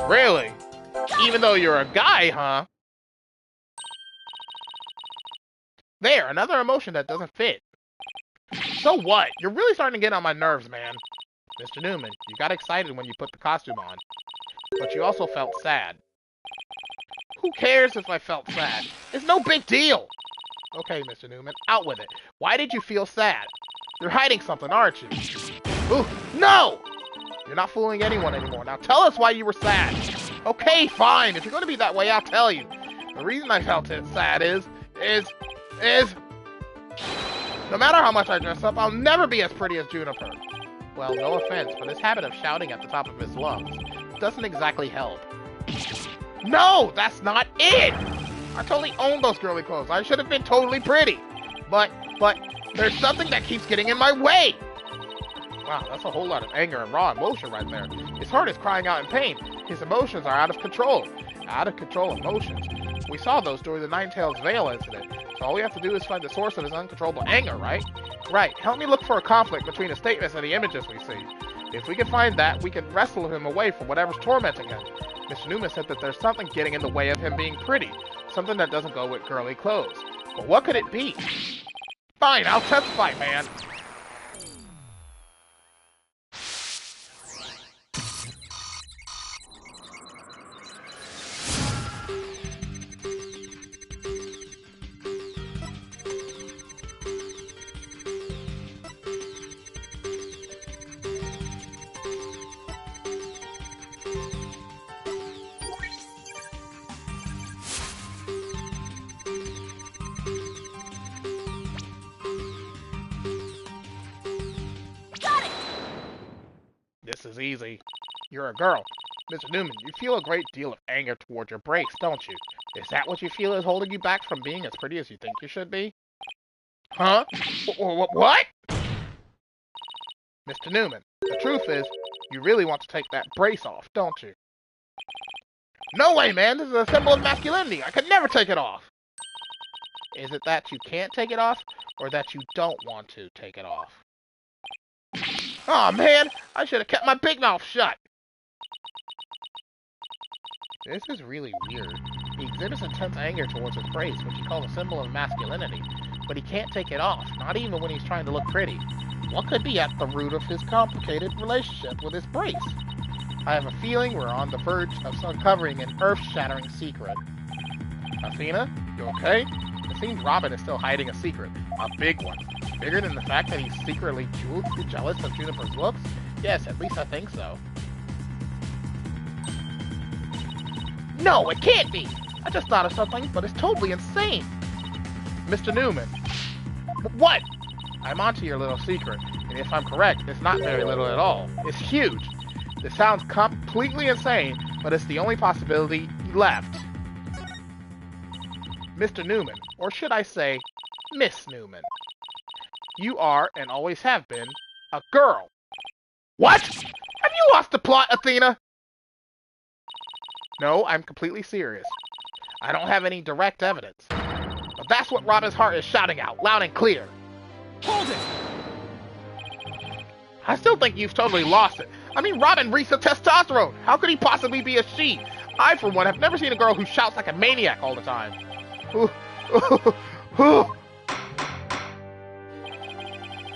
Really? Even though you're a guy, huh? There, another emotion that doesn't fit. So what? You're really starting to get on my nerves, man. Mr. Newman, you got excited when you put the costume on. But you also felt sad. Who cares if I felt sad? It's no big deal! Okay, Mr. Newman, out with it. Why did you feel sad? You're hiding something, aren't you? Ooh, no! You're not fooling anyone anymore. Now tell us why you were sad. Okay, fine. If you're going to be that way, I'll tell you. The reason I felt sad is... No matter how much I dress up, I'll never be as pretty as Juniper. Well, no offense, but his habit of shouting at the top of his lungs doesn't exactly help. No, that's not it! I totally own those girly clothes. I should have been totally pretty. But, there's something that keeps getting in my way! Wow, that's a whole lot of anger and raw emotion right there. His heart is crying out in pain. His emotions are out of control. Out of control emotions. We saw those during the Ninetales Veil incident. So all we have to do is find the source of his uncontrollable anger, right? Right. Help me look for a conflict between the statements and the images we see. If we can find that, we can wrestle him away from whatever's tormenting him. Mr. Newman said that there's something getting in the way of him being pretty. Something that doesn't go with girly clothes. But what could it be? Fine, I'll testify, man. This is easy. You're a girl. Mr. Newman, you feel a great deal of anger towards your breaks, don't you? Is that what you feel is holding you back from being as pretty as you think you should be? Huh? What? Mr. Newman, the truth is, you really want to take that brace off, don't you? No way, man! This is a symbol of masculinity! I could never take it off! Is it that you can't take it off, or that you don't want to take it off? Aw, man! I should have kept my big mouth shut! This is really weird. He exhibits intense anger towards his brace, which he calls a symbol of masculinity, but he can't take it off, not even when he's trying to look pretty. What could be at the root of his complicated relationship with his brace? I have a feeling we're on the verge of uncovering an earth-shattering secret. Athena, you okay? It seems Robin is still hiding a secret. A big one. Bigger than the fact that he's secretly jealous of Juniper's looks? Yes, at least I think so. No, it can't be! I just thought of something, but it's totally insane! Mr. Newman. What? I'm onto your little secret, and if I'm correct, it's not very little at all. It's huge. This sounds completely insane, but it's the only possibility left. Mr. Newman, or should I say, Miss Newman, you are, and always have been, a girl. What? Have you lost the plot, Athena? No, I'm completely serious. I don't have any direct evidence. But that's what Robin's heart is shouting out, loud and clear. Hold it! I still think you've totally lost it. I mean, Robin reeks of testosterone. How could he possibly be a she? I, for one, have never seen a girl who shouts like a maniac all the time.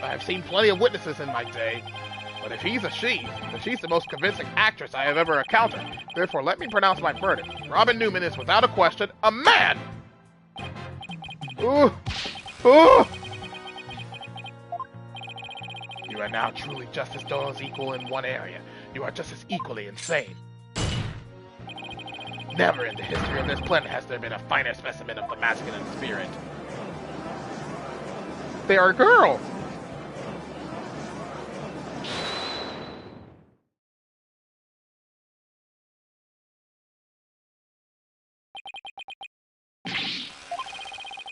I've seen plenty of witnesses in my day. But if he's a she, then she's the most convincing actress I have ever encountered. Therefore, let me pronounce my verdict. Robin Newman is, without a question, a man! You are now truly just as dull as equal in one area. You are just as equally insane. Never in the history of this planet has there been a finer specimen of the masculine spirit. They are girls!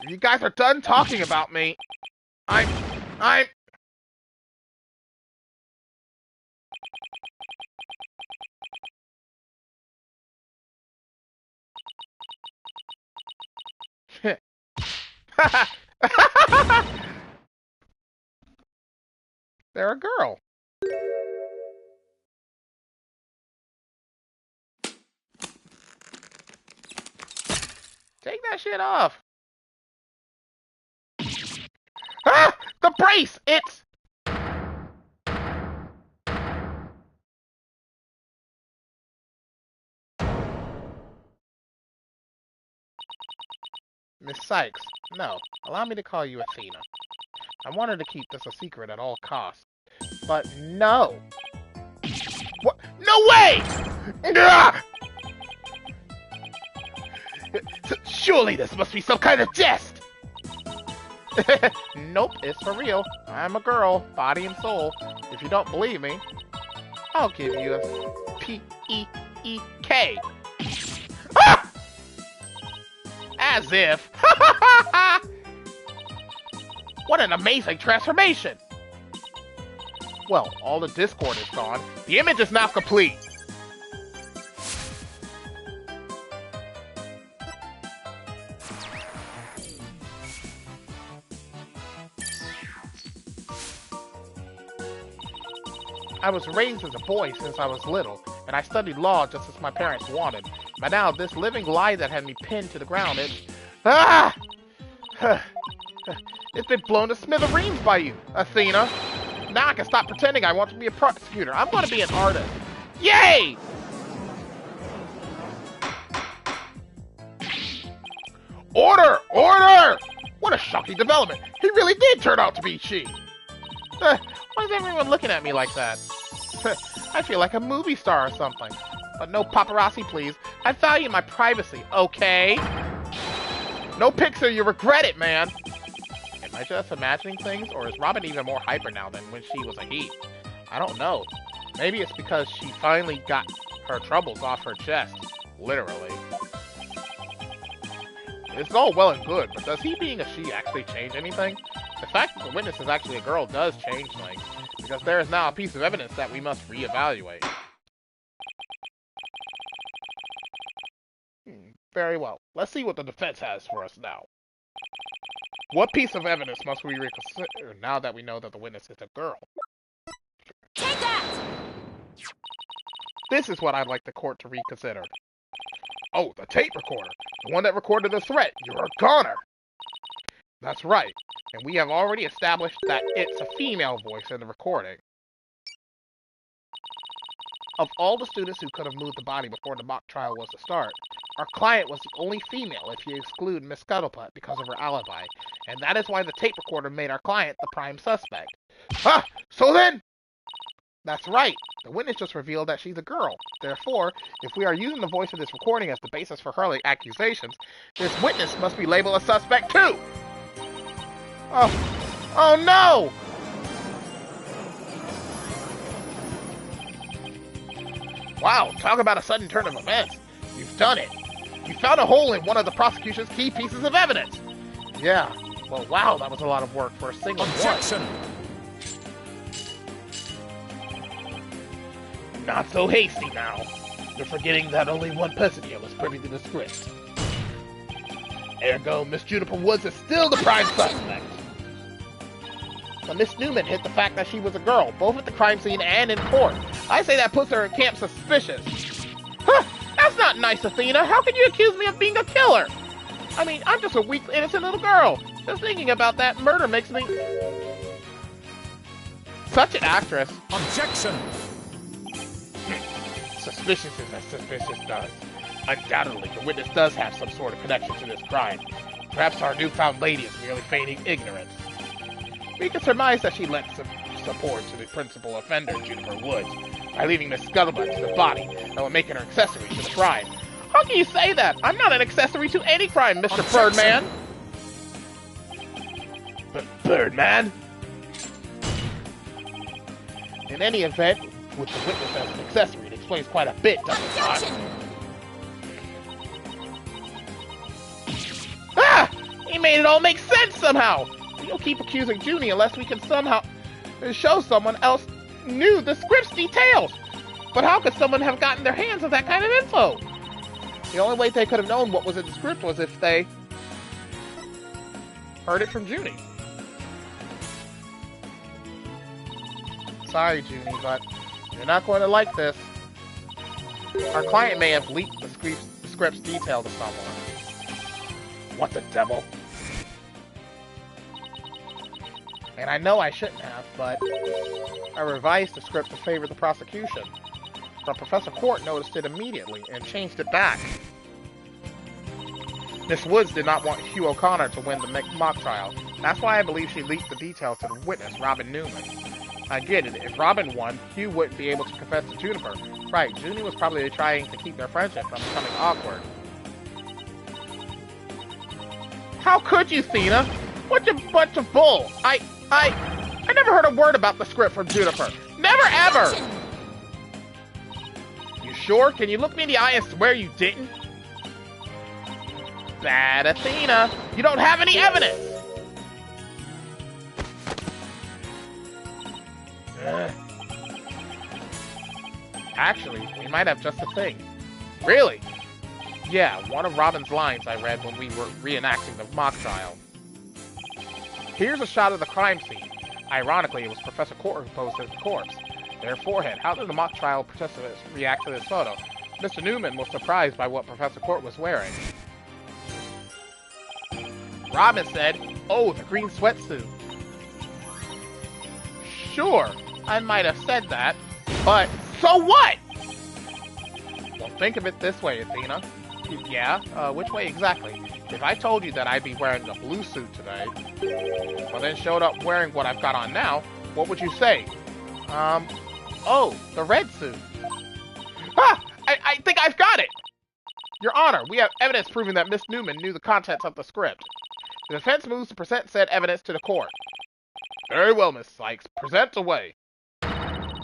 You guys are done talking about me. I'm... They're a girl. Take that shit off. Ah! The brace! It's... Miss Sykes, no. Allow me to call you Athena. I wanted to keep this a secret at all costs. But no. What? No way! Ah! Surely this must be some kind of jest! Nope, it's for real. I'm a girl, body and soul. If you don't believe me, I'll give you a P-E-E-K. Ah! As if. What an amazing transformation! Well, all the discord is gone. The image is now complete. I was raised as a boy since I was little, and I studied law just as my parents wanted. But now, this living lie that had me pinned to the ground, it's... Ah! It's been blown to smithereens by you, Athena. Now I can stop pretending I want to be a prosecutor. I'm going to be an artist. Yay! Order! Order! What a shocking development. He really did turn out to be she. Why is everyone looking at me like that? I feel like a movie star or something. But no paparazzi, please. I value my privacy, okay? No pics or you regret it, man. Am I just imagining things, or is Robin even more hyper now than when she was a he? I don't know. Maybe it's because she finally got her troubles off her chest. Literally. It's all well and good, but does he being a she actually change anything? The fact that the witness is actually a girl does change things, because there is now a piece of evidence that we must reevaluate. Very well. Let's see what the defense has for us now. What piece of evidence must we reconsider now that we know that the witness is a girl? Take that! This is what I'd like the court to reconsider. Oh, the tape recorder. The one that recorded the threat. You're a goner. That's right. And we have already established that it's a female voice in the recording. Of all the students who could have moved the body before the mock trial was to start, our client was the only female if you exclude Miss Scuttlebutt because of her alibi, and that is why the tape recorder made our client the prime suspect. Ah! So then... That's right. The witness just revealed that she's a girl. Therefore, if we are using the voice of this recording as the basis for her accusations, this witness must be labeled a suspect too! Oh no! Wow, talk about a sudden turn of events. You've done it. You found a hole in one of the prosecution's key pieces of evidence. Yeah, Well, wow, that was a lot of work for a single Objection! one. Not so hasty now. You're forgetting that only one person here was privy to the script. Ergo, Miss Juniper Woods is still the prime suspect. But Miss Newman hid the fact that she was a girl, both at the crime scene and in court. I say that puts her in camp suspicious. Huh! That's not nice, Athena. How can you accuse me of being a killer? I mean, I'm just a weak, innocent little girl. Just thinking about that murder makes me... Such an actress. Objection! Suspicious is as suspicious does. Undoubtedly, the witness does have some sort of connection to this crime. Perhaps our newfound lady is merely feigning ignorance. We can surmise that she lent some support to the principal offender, Juniper Woods, by leaving Miss Scuttlebutt to the body, and while making her accessory to the crime. How can you say that? I'm not an accessory to any crime, Mr. Birdman! But Birdman? In any event, with the witness as an accessory, it explains quite a bit, doesn't it not? Ah! He made it all make sense somehow! We'll keep accusing Junie unless we can somehow show someone else knew the script's details. But how could someone have gotten their hands on that kind of info? The only way they could have known what was in the script was if they heard it from Junie. Sorry, Junie, but you're not going to like this. Our client may have leaked the script's detail to someone. What the devil? And I know I shouldn't have, but I revised the script to favor the prosecution. But Professor Court noticed it immediately and changed it back. Miss Woods did not want Hugh O'Connor to win the mock trial. That's why I believe she leaked the details to the witness, Robin Newman. I get it. If Robin won, Hugh wouldn't be able to confess to Juniper. Right, Junie was probably trying to keep their friendship from becoming awkward. How could you, Thena? What a bunch of bull! I never heard a word about the script from Juniper. Never ever! You sure? Can you look me in the eye and swear you didn't? Bad Athena! You don't have any evidence! Actually, we might have just a thing. Really? Yeah, one of Robin's lines I read when we were reenacting the mock trial. Here's a shot of the crime scene. Ironically, it was Professor Court who posed as the corpse. Their forehead. How did the mock trial participants react to this photo? Mr. Newman was surprised by what Professor Court was wearing. Robin said, "Oh, the green sweatsuit." Sure, I might have said that, but so what? Well, think of it this way, Athena. Yeah? Which way exactly? If I told you that I'd be wearing a blue suit today, but then showed up wearing what I've got on now, what would you say? Oh, the red suit. Ah! I think I've got it! Your Honor, we have evidence proving that Miss Newman knew the contents of the script. The defense moves to present said evidence to the court. Very well, Miss Sykes. Present away.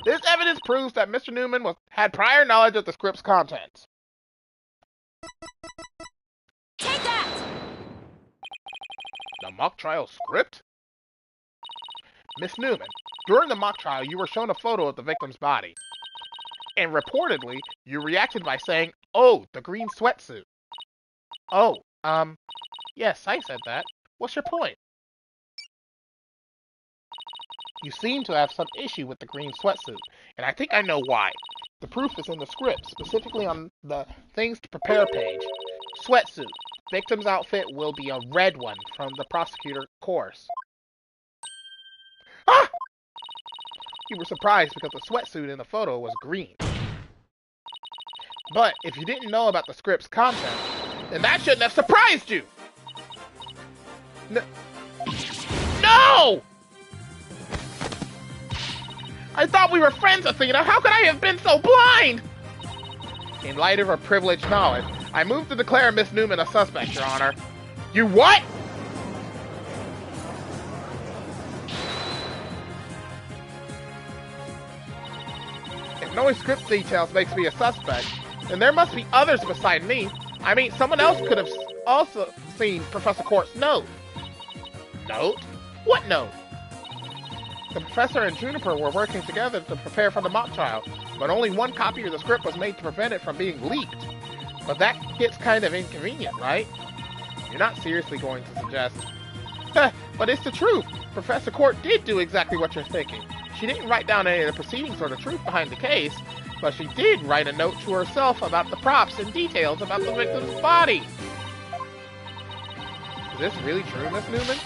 This evidence proves that Mr. Newman had prior knowledge of the script's contents. Take that! The mock trial script? Miss Newman, during the mock trial, you were shown a photo of the victim's body. And reportedly, you reacted by saying, "Oh, the green sweatsuit." Oh, yes, I said that. What's your point? You seem to have some issue with the green sweatsuit, and I think I know why. The proof is in the script, specifically on the things to prepare page. Sweatsuit. Victim's outfit will be a red one from the prosecutor course. Ah! You were surprised because the sweatsuit in the photo was green. But if you didn't know about the script's content, then that shouldn't have surprised you! No! I thought we were friends, Athena! How could I have been so blind? In light of her privileged knowledge, I move to declare Miss Newman a suspect, Your Honor. You what? If knowing script details makes me a suspect, then there must be others beside me. I mean, someone else could have also seen Professor Court's note. Note? What note? The professor and Juniper were working together to prepare for the mock trial, but only one copy of the script was made to prevent it from being leaked. But that gets kind of inconvenient, right? You're not seriously going to suggest... But it's the truth. Professor Court did do exactly what you're thinking. She didn't write down any of the proceedings or the truth behind the case, but she did write a note to herself about the props and details about the victim's body. Is this really true, Miss Newman?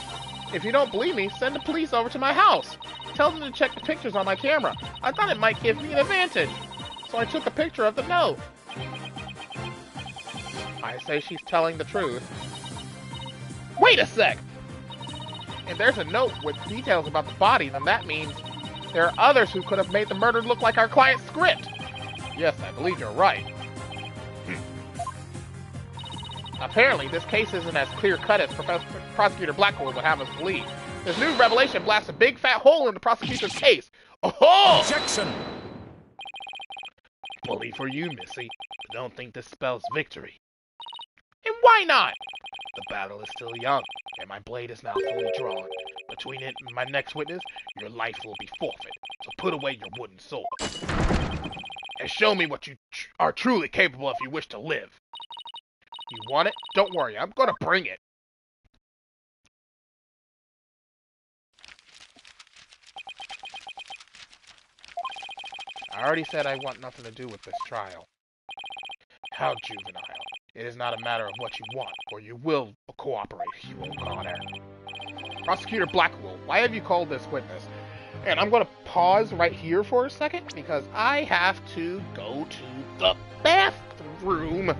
If you don't believe me, send the police over to my house. Tell them to check the pictures on my camera. I thought it might give me an advantage. So I took a picture of the note. I say she's telling the truth. Wait a sec! If there's a note with details about the body, then that means there are others who could have made the murder look like our client's script. Yes, I believe you're right. Apparently, this case isn't as clear-cut as Prosecutor Blackwood would have us believe. This new revelation blasts a big fat hole in the prosecutor's case. Oh! Objection! Bully for you, Missy. But don't think this spells victory. And why not? The battle is still young, and my blade is now fully drawn. Between it and my next witness, your life will be forfeit. So put away your wooden sword. And show me what you are truly capable if you wish to live. You want it? Don't worry, I'm gonna bring it. I already said I want nothing to do with this trial. How juvenile. It is not a matter of what you want, or you will cooperate, you O'Connor. Prosecutor Blackwell, why have you called this witness? And I'm going to pause right here for a second, because I have to go to the bathroom.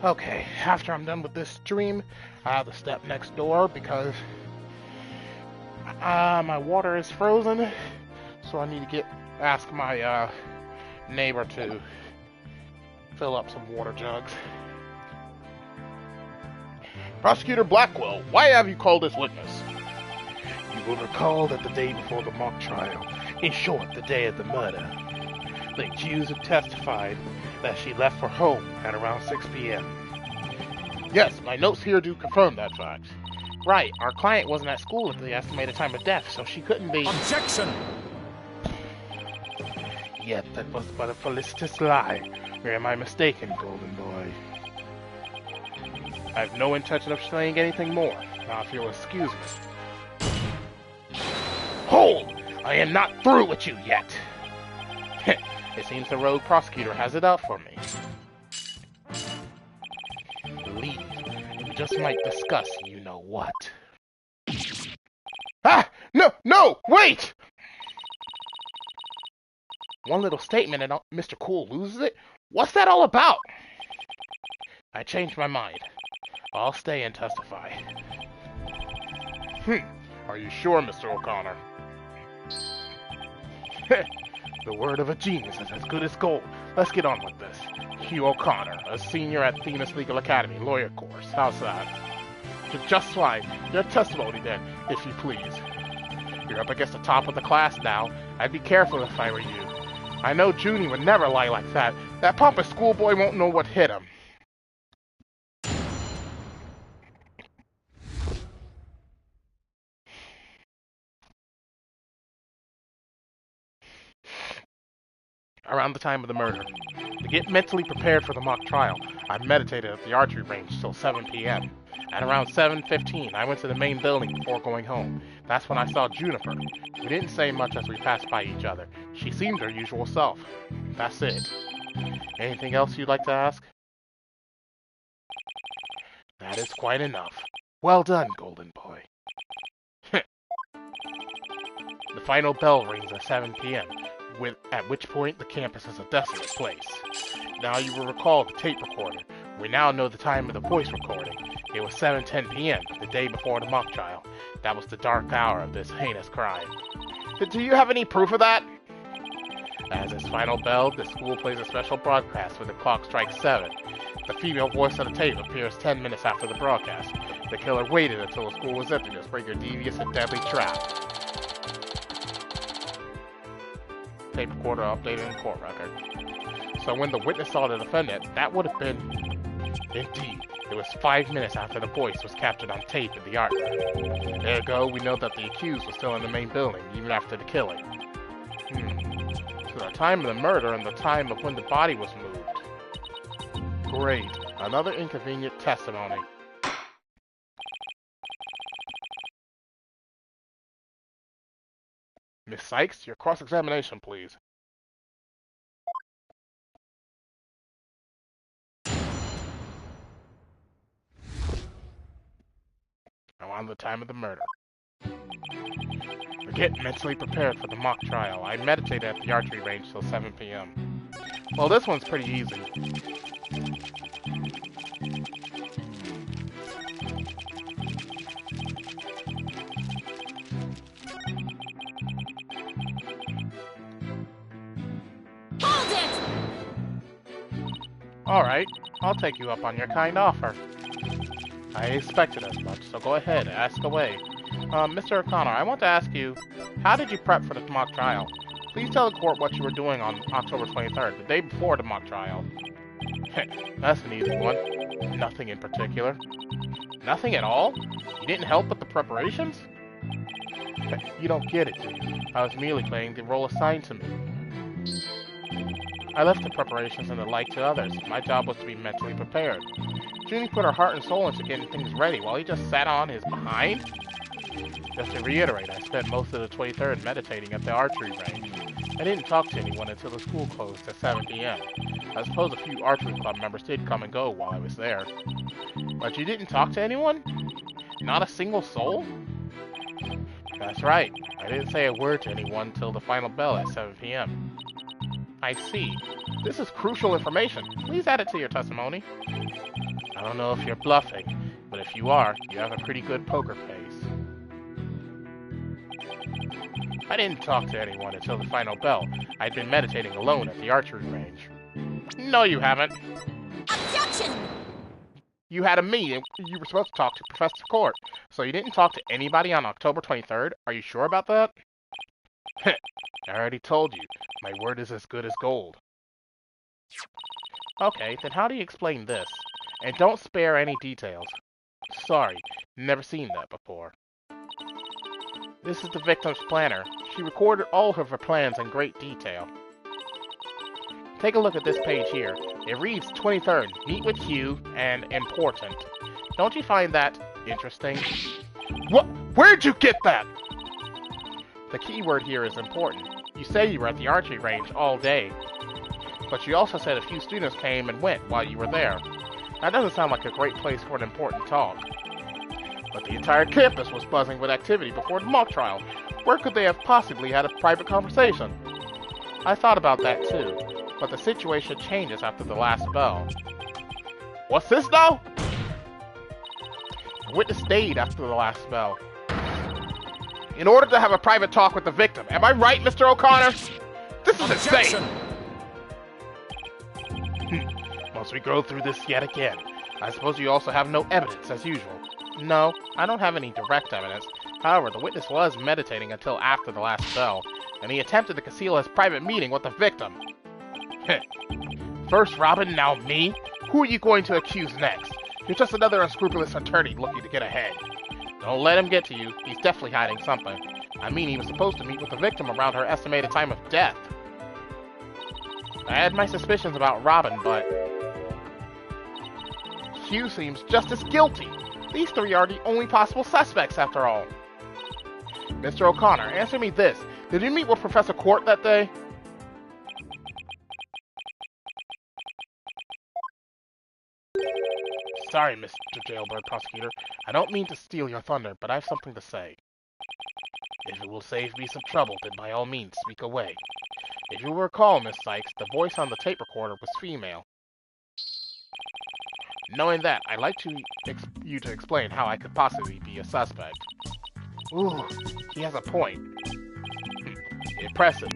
Okay, after I'm done with this stream, I have to step next door because my water is frozen, so I need to ask my neighbor to fill up some water jugs. Prosecutor Blackwell, why have you called this witness? You will recall that the day before the mock trial, in short, the day of the murder, the accused had testified that she left for home at around 6 p.m. Yes, my notes here do confirm that fact. Right, our client wasn't at school at the estimated time of death, so she couldn't be... Objection! Yet that was but a felicitous lie. Or am I mistaken, Golden Boy? I have no intention of saying anything more. Now if you'll excuse me. Hold! I am not through with you yet! It seems the rogue prosecutor has it out for me. Leave. We just might discuss you-know-what. Ah! No! No! Wait! One little statement and Mr. Cool loses it? What's that all about? I changed my mind. I'll stay and testify. Are you sure, Mr. O'Connor? The word of a genius is as good as gold. Let's get on with this. Hugh O'Connor, a senior at Themis Legal Academy, lawyer course. How's that? Just fine. Your testimony then, if you please. You're up against the top of the class now. I'd be careful if I were you. I know Junie would never lie like that. That pompous schoolboy won't know what hit him. Around the time of the murder. To get mentally prepared for the mock trial, I meditated at the archery range till 7 p.m. At around 7:15, I went to the main building before going home. That's when I saw Juniper. We didn't say much as we passed by each other. She seemed her usual self. That's it. Anything else you'd like to ask? That is quite enough. Well done, Golden Boy. The final bell rings at 7 p.m., at which point the campus is a desolate place. Now you will recall the tape recorder. We now know the time of the voice recording. It was 7:10 p.m., the day before the mock trial. That was the dark hour of this heinous crime. Do you have any proof of that? As its final bell, the school plays a special broadcast when the clock strikes 7. The female voice on the tape appears 10 minutes after the broadcast. The killer waited until the school was empty to spring a devious and deadly trap. Tape recorder updated in court record. So when the witness saw the defendant, that would have been... Indeed, it was 5 minutes after the voice was captured on tape in the art room. Ergo, we know that the accused was still in the main building, even after the killing. So the time of the murder and the time of when the body was moved. Great. Another inconvenient testimony. Miss Sykes, your cross-examination, please. Around the time of the murder. Get mentally prepared for the mock trial. I meditated at the archery range till 7 p.m. Well, this one's pretty easy. Hold it! Alright, I'll take you up on your kind offer. I expected as much, so go ahead, ask away. Mr. O'Connor, I want to ask you, how did you prep for the mock trial? Please tell the court what you were doing on October 23rd, the day before the mock trial. That's an easy one. Nothing in particular. Nothing at all? You didn't help with the preparations? You don't get it, do you? I was merely playing the role assigned to me. I left the preparations and the like to others. My job was to be mentally prepared. Junie put her heart and soul into getting things ready while he just sat on his behind? Just to reiterate, I spent most of the 23rd meditating at the archery range. I didn't talk to anyone until the school closed at 7 p.m. I suppose a few archery club members did come and go while I was there. But you didn't talk to anyone? Not a single soul? That's right. I didn't say a word to anyone till the final bell at 7 p.m. I see. This is crucial information. Please add it to your testimony. I don't know if you're bluffing, but if you are, you have a pretty good poker face. I didn't talk to anyone until the final bell. I'd been meditating alone at the archery range. No, you haven't. Objection! You had a meeting. You were supposed to talk to Professor Court, so you didn't talk to anybody on October 23rd? Are you sure about that? I already told you. My word is as good as gold. Okay, then how do you explain this? And don't spare any details. Sorry, never seen that before. This is the victim's planner. She recorded all of her plans in great detail. Take a look at this page here. It reads 23rd, meet with Hugh, and important. Don't you find that interesting? What? Where'd you get that? The key word here is important. You say you were at the archery range all day, but you also said a few students came and went while you were there. That doesn't sound like a great place for an important talk. But the entire campus was buzzing with activity before the mock trial. Where could they have possibly had a private conversation? I thought about that too, but the situation changes after the last bell. What's this now? The witness stayed after the last bell. In order to have a private talk with the victim. Am I right, Mr. O'Connor? This is insane! Must we go through this yet again? I suppose you also have no evidence, as usual. No, I don't have any direct evidence. However, the witness was meditating until after the last bell, and he attempted to conceal his private meeting with the victim. First Robin, now me? Who are you going to accuse next? You're just another unscrupulous attorney looking to get ahead. Don't let him get to you. He's definitely hiding something. I mean, he was supposed to meet with the victim around her estimated time of death. I had my suspicions about Robin, but Hugh seems just as guilty. These three are the only possible suspects, after all. Mr. O'Connor, answer me this. Did you meet with Professor Court that day? Sorry, Mr. Jailbird Prosecutor. I don't mean to steal your thunder, but I have something to say. If it will save me some trouble, then by all means, speak away. If you recall, Miss Sykes, the voice on the tape recorder was female. Knowing that, I'd like you to explain how I could possibly be a suspect. Ooh, he has a point. Impressive.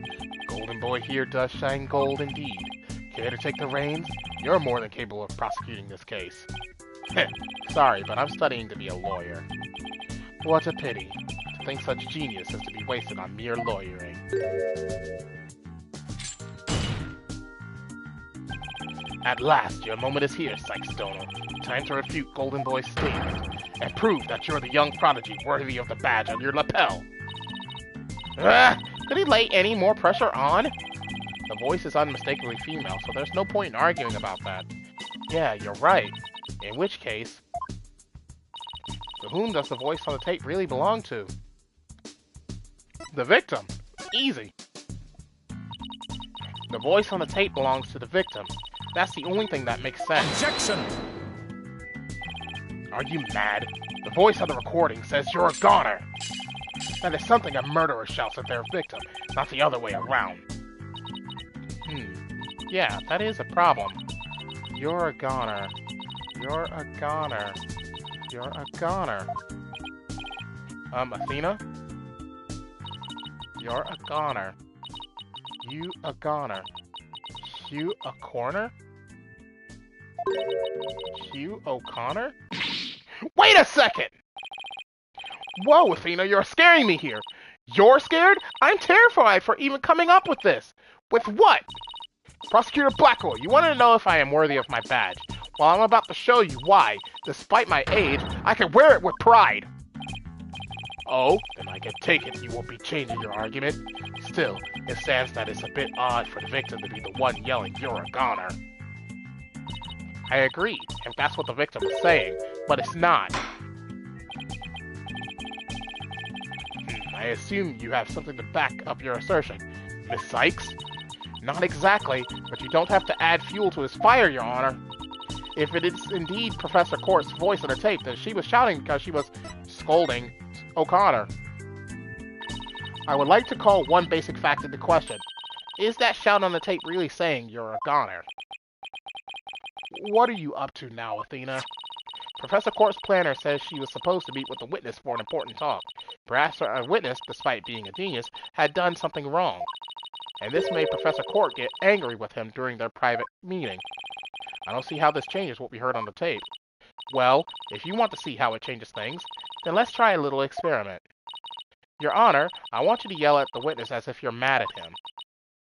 Golden Boy here does shine gold indeed. Care to take the reins? You're more than capable of prosecuting this case. Sorry, but I'm studying to be a lawyer. What a pity. To think such genius is to be wasted on mere lawyering. At last, your moment is here, Sykes Donal. Time to refute Golden Boy's statement, and prove that you're the young prodigy worthy of the badge on your lapel. Did he lay any more pressure on? The voice is unmistakably female, so there's no point in arguing about that. Yeah, you're right. In which case, to whom does the voice on the tape really belong to? The victim. Easy. The voice on the tape belongs to the victim. That's the only thing that makes sense. Objection! Are you mad? The voice on the recording says you're a goner. That is something a murderer shouts at their victim, not the other way around. Yeah, that is a problem. You're a goner. You're a goner. You're a goner. Athena? You're a goner. You a goner. Hugh a corner? Hugh O'Connor? Wait a second! Whoa, Athena, you're scaring me here. You're scared? I'm terrified for even coming up with this. With what? Prosecutor Blackwell, you want to know if I am worthy of my badge? Well, I'm about to show you why. Despite my age, I can wear it with pride. Oh, then I can take it you won't be changing your argument. Still, it stands that it's a bit odd for the victim to be the one yelling, "You're a goner." I agree, if that's what the victim is saying, but it's not. I assume you have something to back up your assertion. Miss Sykes? Not exactly, but you don't have to add fuel to his fire, Your Honor. If it is indeed Professor Court's voice on the tape, then she was shouting because she was scolding O'Connor. I would like to call one basic fact into question. Is that shout on the tape really saying you're a goner? What are you up to now, Athena? Professor Court's planner says she was supposed to meet with the witness for an important talk. Perhaps our witness, despite being a genius, had done something wrong. And this made Professor Court get angry with him during their private meeting. I don't see how this changes what we heard on the tape. Well, if you want to see how it changes things, then let's try a little experiment. Your Honor, I want you to yell at the witness as if you're mad at him.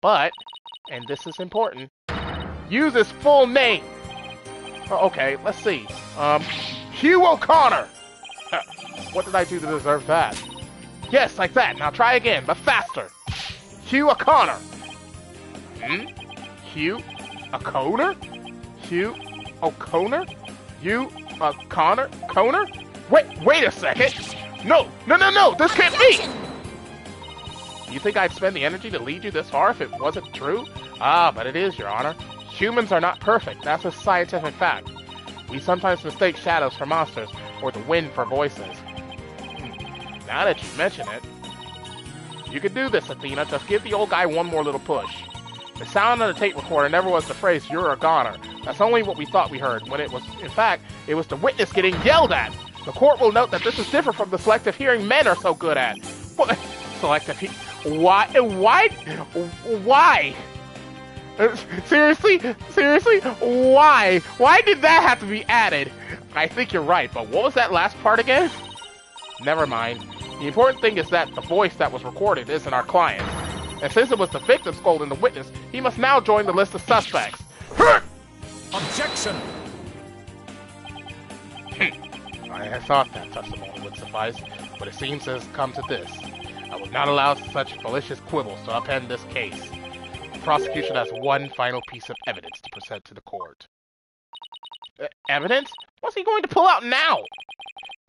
But, and this is important, use his full name! Oh, okay, let's see. Hugh O'Connor! What did I do to deserve that? Yes, like that. Now try again, but faster. Hugh O'Connor! Hugh O'Connor? Hugh O'Connor? Hugh O'Connor? Conor? Wait a second! No! This can't be! You think I'd spend the energy to lead you this far if it wasn't true? Ah, but it is, Your Honor. Humans are not perfect. That's a scientific fact. We sometimes mistake shadows for monsters, or the wind for voices. Now that you mention it, you can do this, Athena. Just give the old guy one more little push. The sound of the tape recorder never was the phrase, "You're a goner." That's only what we thought we heard, when it was, in fact, it was the witness getting yelled at. The court will note that this is different from the selective hearing men are so good at. What? Selective hearing? Why? Why? Seriously? Why? Why did that have to be added? I think you're right, but what was that last part again? Never mind. The important thing is that the voice that was recorded isn't our client. And since it was the victim scolding the witness, he must now join the list of suspects. Objection! I thought that testimony would suffice, but it seems it has come to this. I will not allow such malicious quibbles to upend this case. The prosecution has one final piece of evidence to present to the court. Evidence? What's he going to pull out now?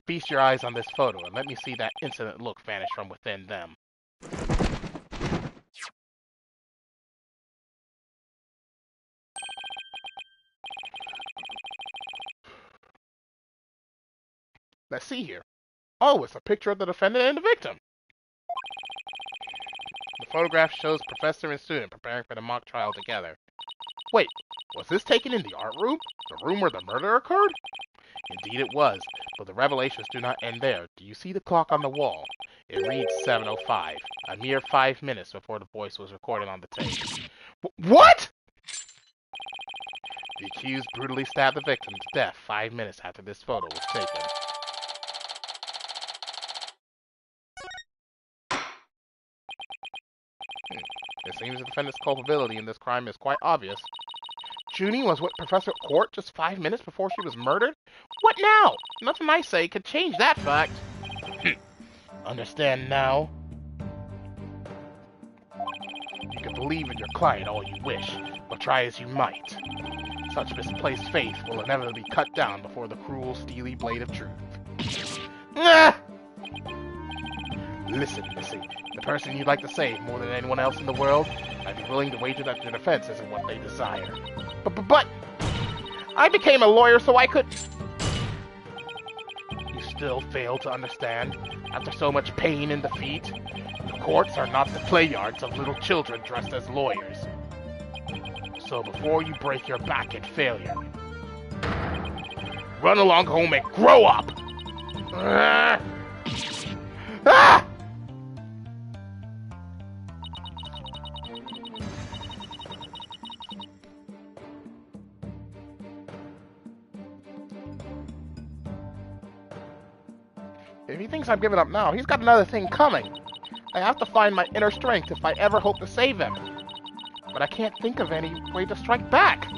Feast your eyes on this photo and let me see that incident look vanish from within them. Let's see here. Oh, it's a picture of the defendant and the victim. The photograph shows professor and student preparing for the mock trial together. Wait, was this taken in the art room? The room where the murder occurred? Indeed it was, but the revelations do not end there. Do you see the clock on the wall? It reads 7:05, a mere 5 minutes before the voice was recorded on the tape. What?! The accused brutally stabbed the victim to death 5 minutes after this photo was taken. It seems the defendant's culpability in this crime is quite obvious. Junie was with Professor Court just 5 minutes before she was murdered? What now? Nothing I say could change that fact. Understand now? You can believe in your client all you wish, but try as you might. Such misplaced faith will inevitably be cut down before the cruel, steely blade of truth. Ah! Listen, Missy. The person you'd like to save more than anyone else in the world, I'd be willing to wager that your defense isn't what they desire. But I became a lawyer so I could... You still fail to understand? After so much pain and defeat, the courts are not the play yards of little children dressed as lawyers. So before you break your back in failure, run along home and grow up! Ah! Ah! If he thinks I'm giving up now, he's got another thing coming. I have to find my inner strength if I ever hope to save him. But I can't think of any way to strike back.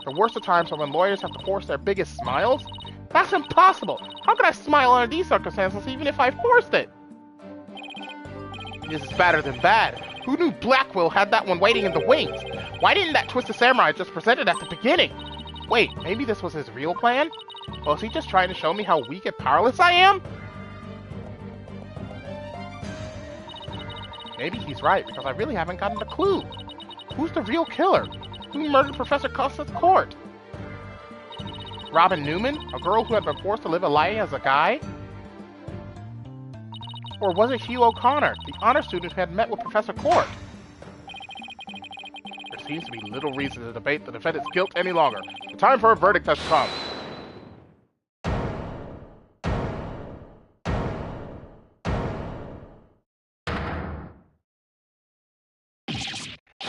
The worst of times are when lawyers have to force their biggest smiles. That's impossible. How could I smile under these circumstances even if I forced it? This is better than bad. Who knew Blackwell had that one waiting in the wings? Why didn't that Twisted Samurai just present it at the beginning? Wait, maybe this was his real plan? Or is he just trying to show me how weak and powerless I am? Maybe he's right, because I really haven't gotten a clue. Who's the real killer? Who murdered Professor Custer's court? Robin Newman? A girl who had been forced to live a lie as a guy? Or was it Hugh O'Connor, the honor student who had met with Professor Court? There seems to be little reason to debate the defendant's guilt any longer. The time for a verdict has come.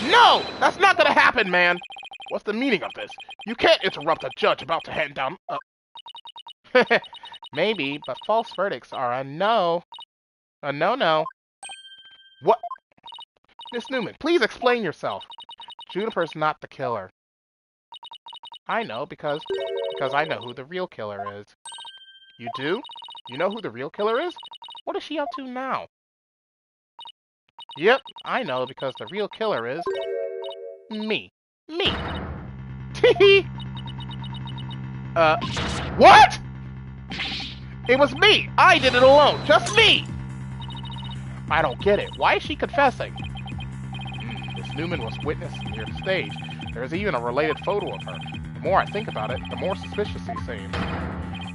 No! That's not gonna happen, man! What's the meaning of this? You can't interrupt a judge about to hand down Maybe, but false verdicts are a no. A no-no. What? Miss Newman, please explain yourself. Juniper's not the killer. I know, because I know who the real killer is. You do? You know who the real killer is? What is she up to now? Yep, I know, because the real killer is... me. Me! Teehee! What?! It was me! I did it alone! Just me! I don't get it. Why is she confessing? Miss Newman was witness near the stage. There is even a related photo of her. The more I think about it, the more suspicious he seems.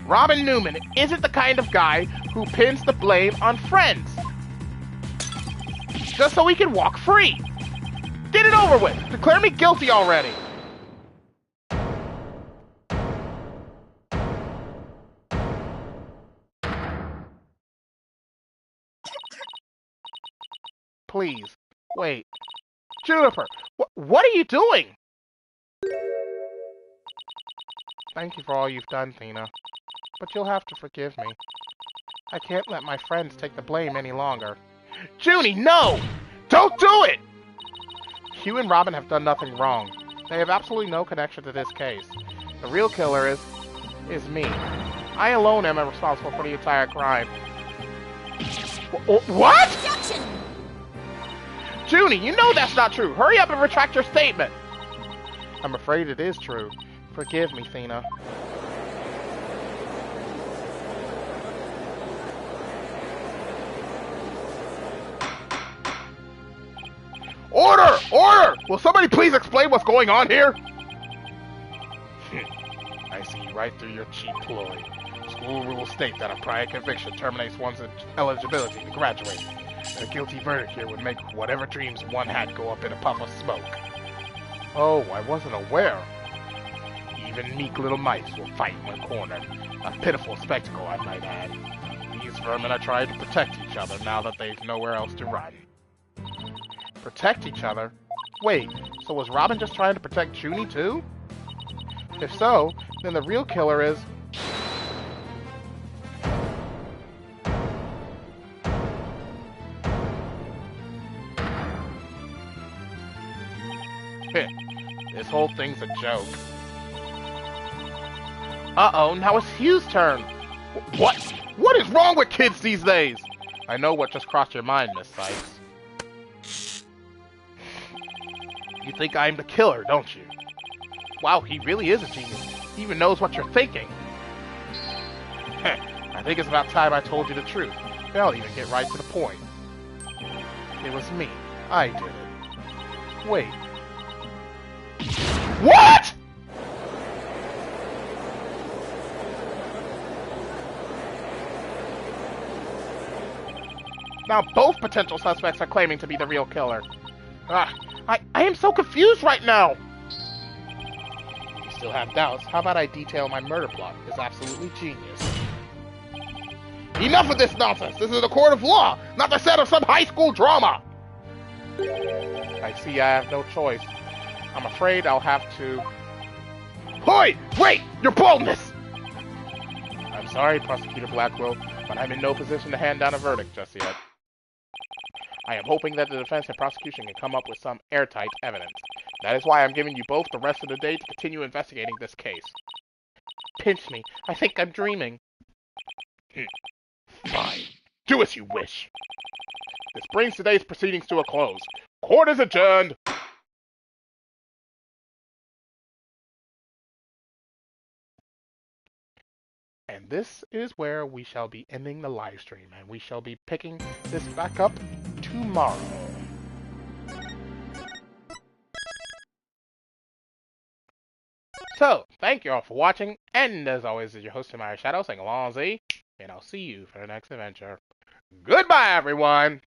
Robin Newman isn't the kind of guy who pins the blame on friends. Just so he can walk free. Get it over with! Declare me guilty already! Please, wait. Juniper, what are you doing? Thank you for all you've done, Tina. But you'll have to forgive me. I can't let my friends take the blame any longer. Junie, no! Don't do it! Hugh and Robin have done nothing wrong. They have absolutely no connection to this case. The real killer is me. I alone am responsible for the entire crime. What? Objection! Junie, you know that's not true. Hurry up and retract your statement. I'm afraid it is true. Forgive me, Thena. Order! Order! Will somebody please explain what's going on here? I see right through your cheap ploy. School rules state that a prior conviction terminates one's eligibility to graduate. A guilty verdict here would make whatever dreams one had go up in a puff of smoke. Oh, I wasn't aware. Even meek little mice will fight when cornered. A pitiful spectacle, I might add. These vermin are trying to protect each other now that they've nowhere else to run. Protect each other? Wait, so was Robin just trying to protect Junie too? If so, then the real killer is... This whole thing's a joke. Uh-oh, now it's Hugh's turn. What? What is wrong with kids these days? I know what just crossed your mind, Miss Sykes. You think I'm the killer, don't you? Wow, he really is a genius. He even knows what you're thinking. I think it's about time I told you the truth. I'll even get right to the point. It was me. I did it. Wait. What?! Now both potential suspects are claiming to be the real killer. I am so confused right now! If you still have doubts, how about I detail my murder plot? It's absolutely genius. Enough of this nonsense! This is a court of law, not the set of some high school drama! I see I have no choice. I'm afraid I'll have to... Hoy! Wait! Your boldness! I'm sorry, Prosecutor Blackwell, but I'm in no position to hand down a verdict just yet. I am hoping that the defense and prosecution can come up with some airtight evidence. That is why I'm giving you both the rest of the day to continue investigating this case. Pinch me. I think I'm dreaming. Fine. Do as you wish. This brings today's proceedings to a close. Court is adjourned! And this is where we shall be ending the live stream, and we shall be picking this back up tomorrow. So, thank you all for watching, and as always, is your host, TheAmariaShadow, saying along Z, and I'll see you for the next adventure. Goodbye, everyone!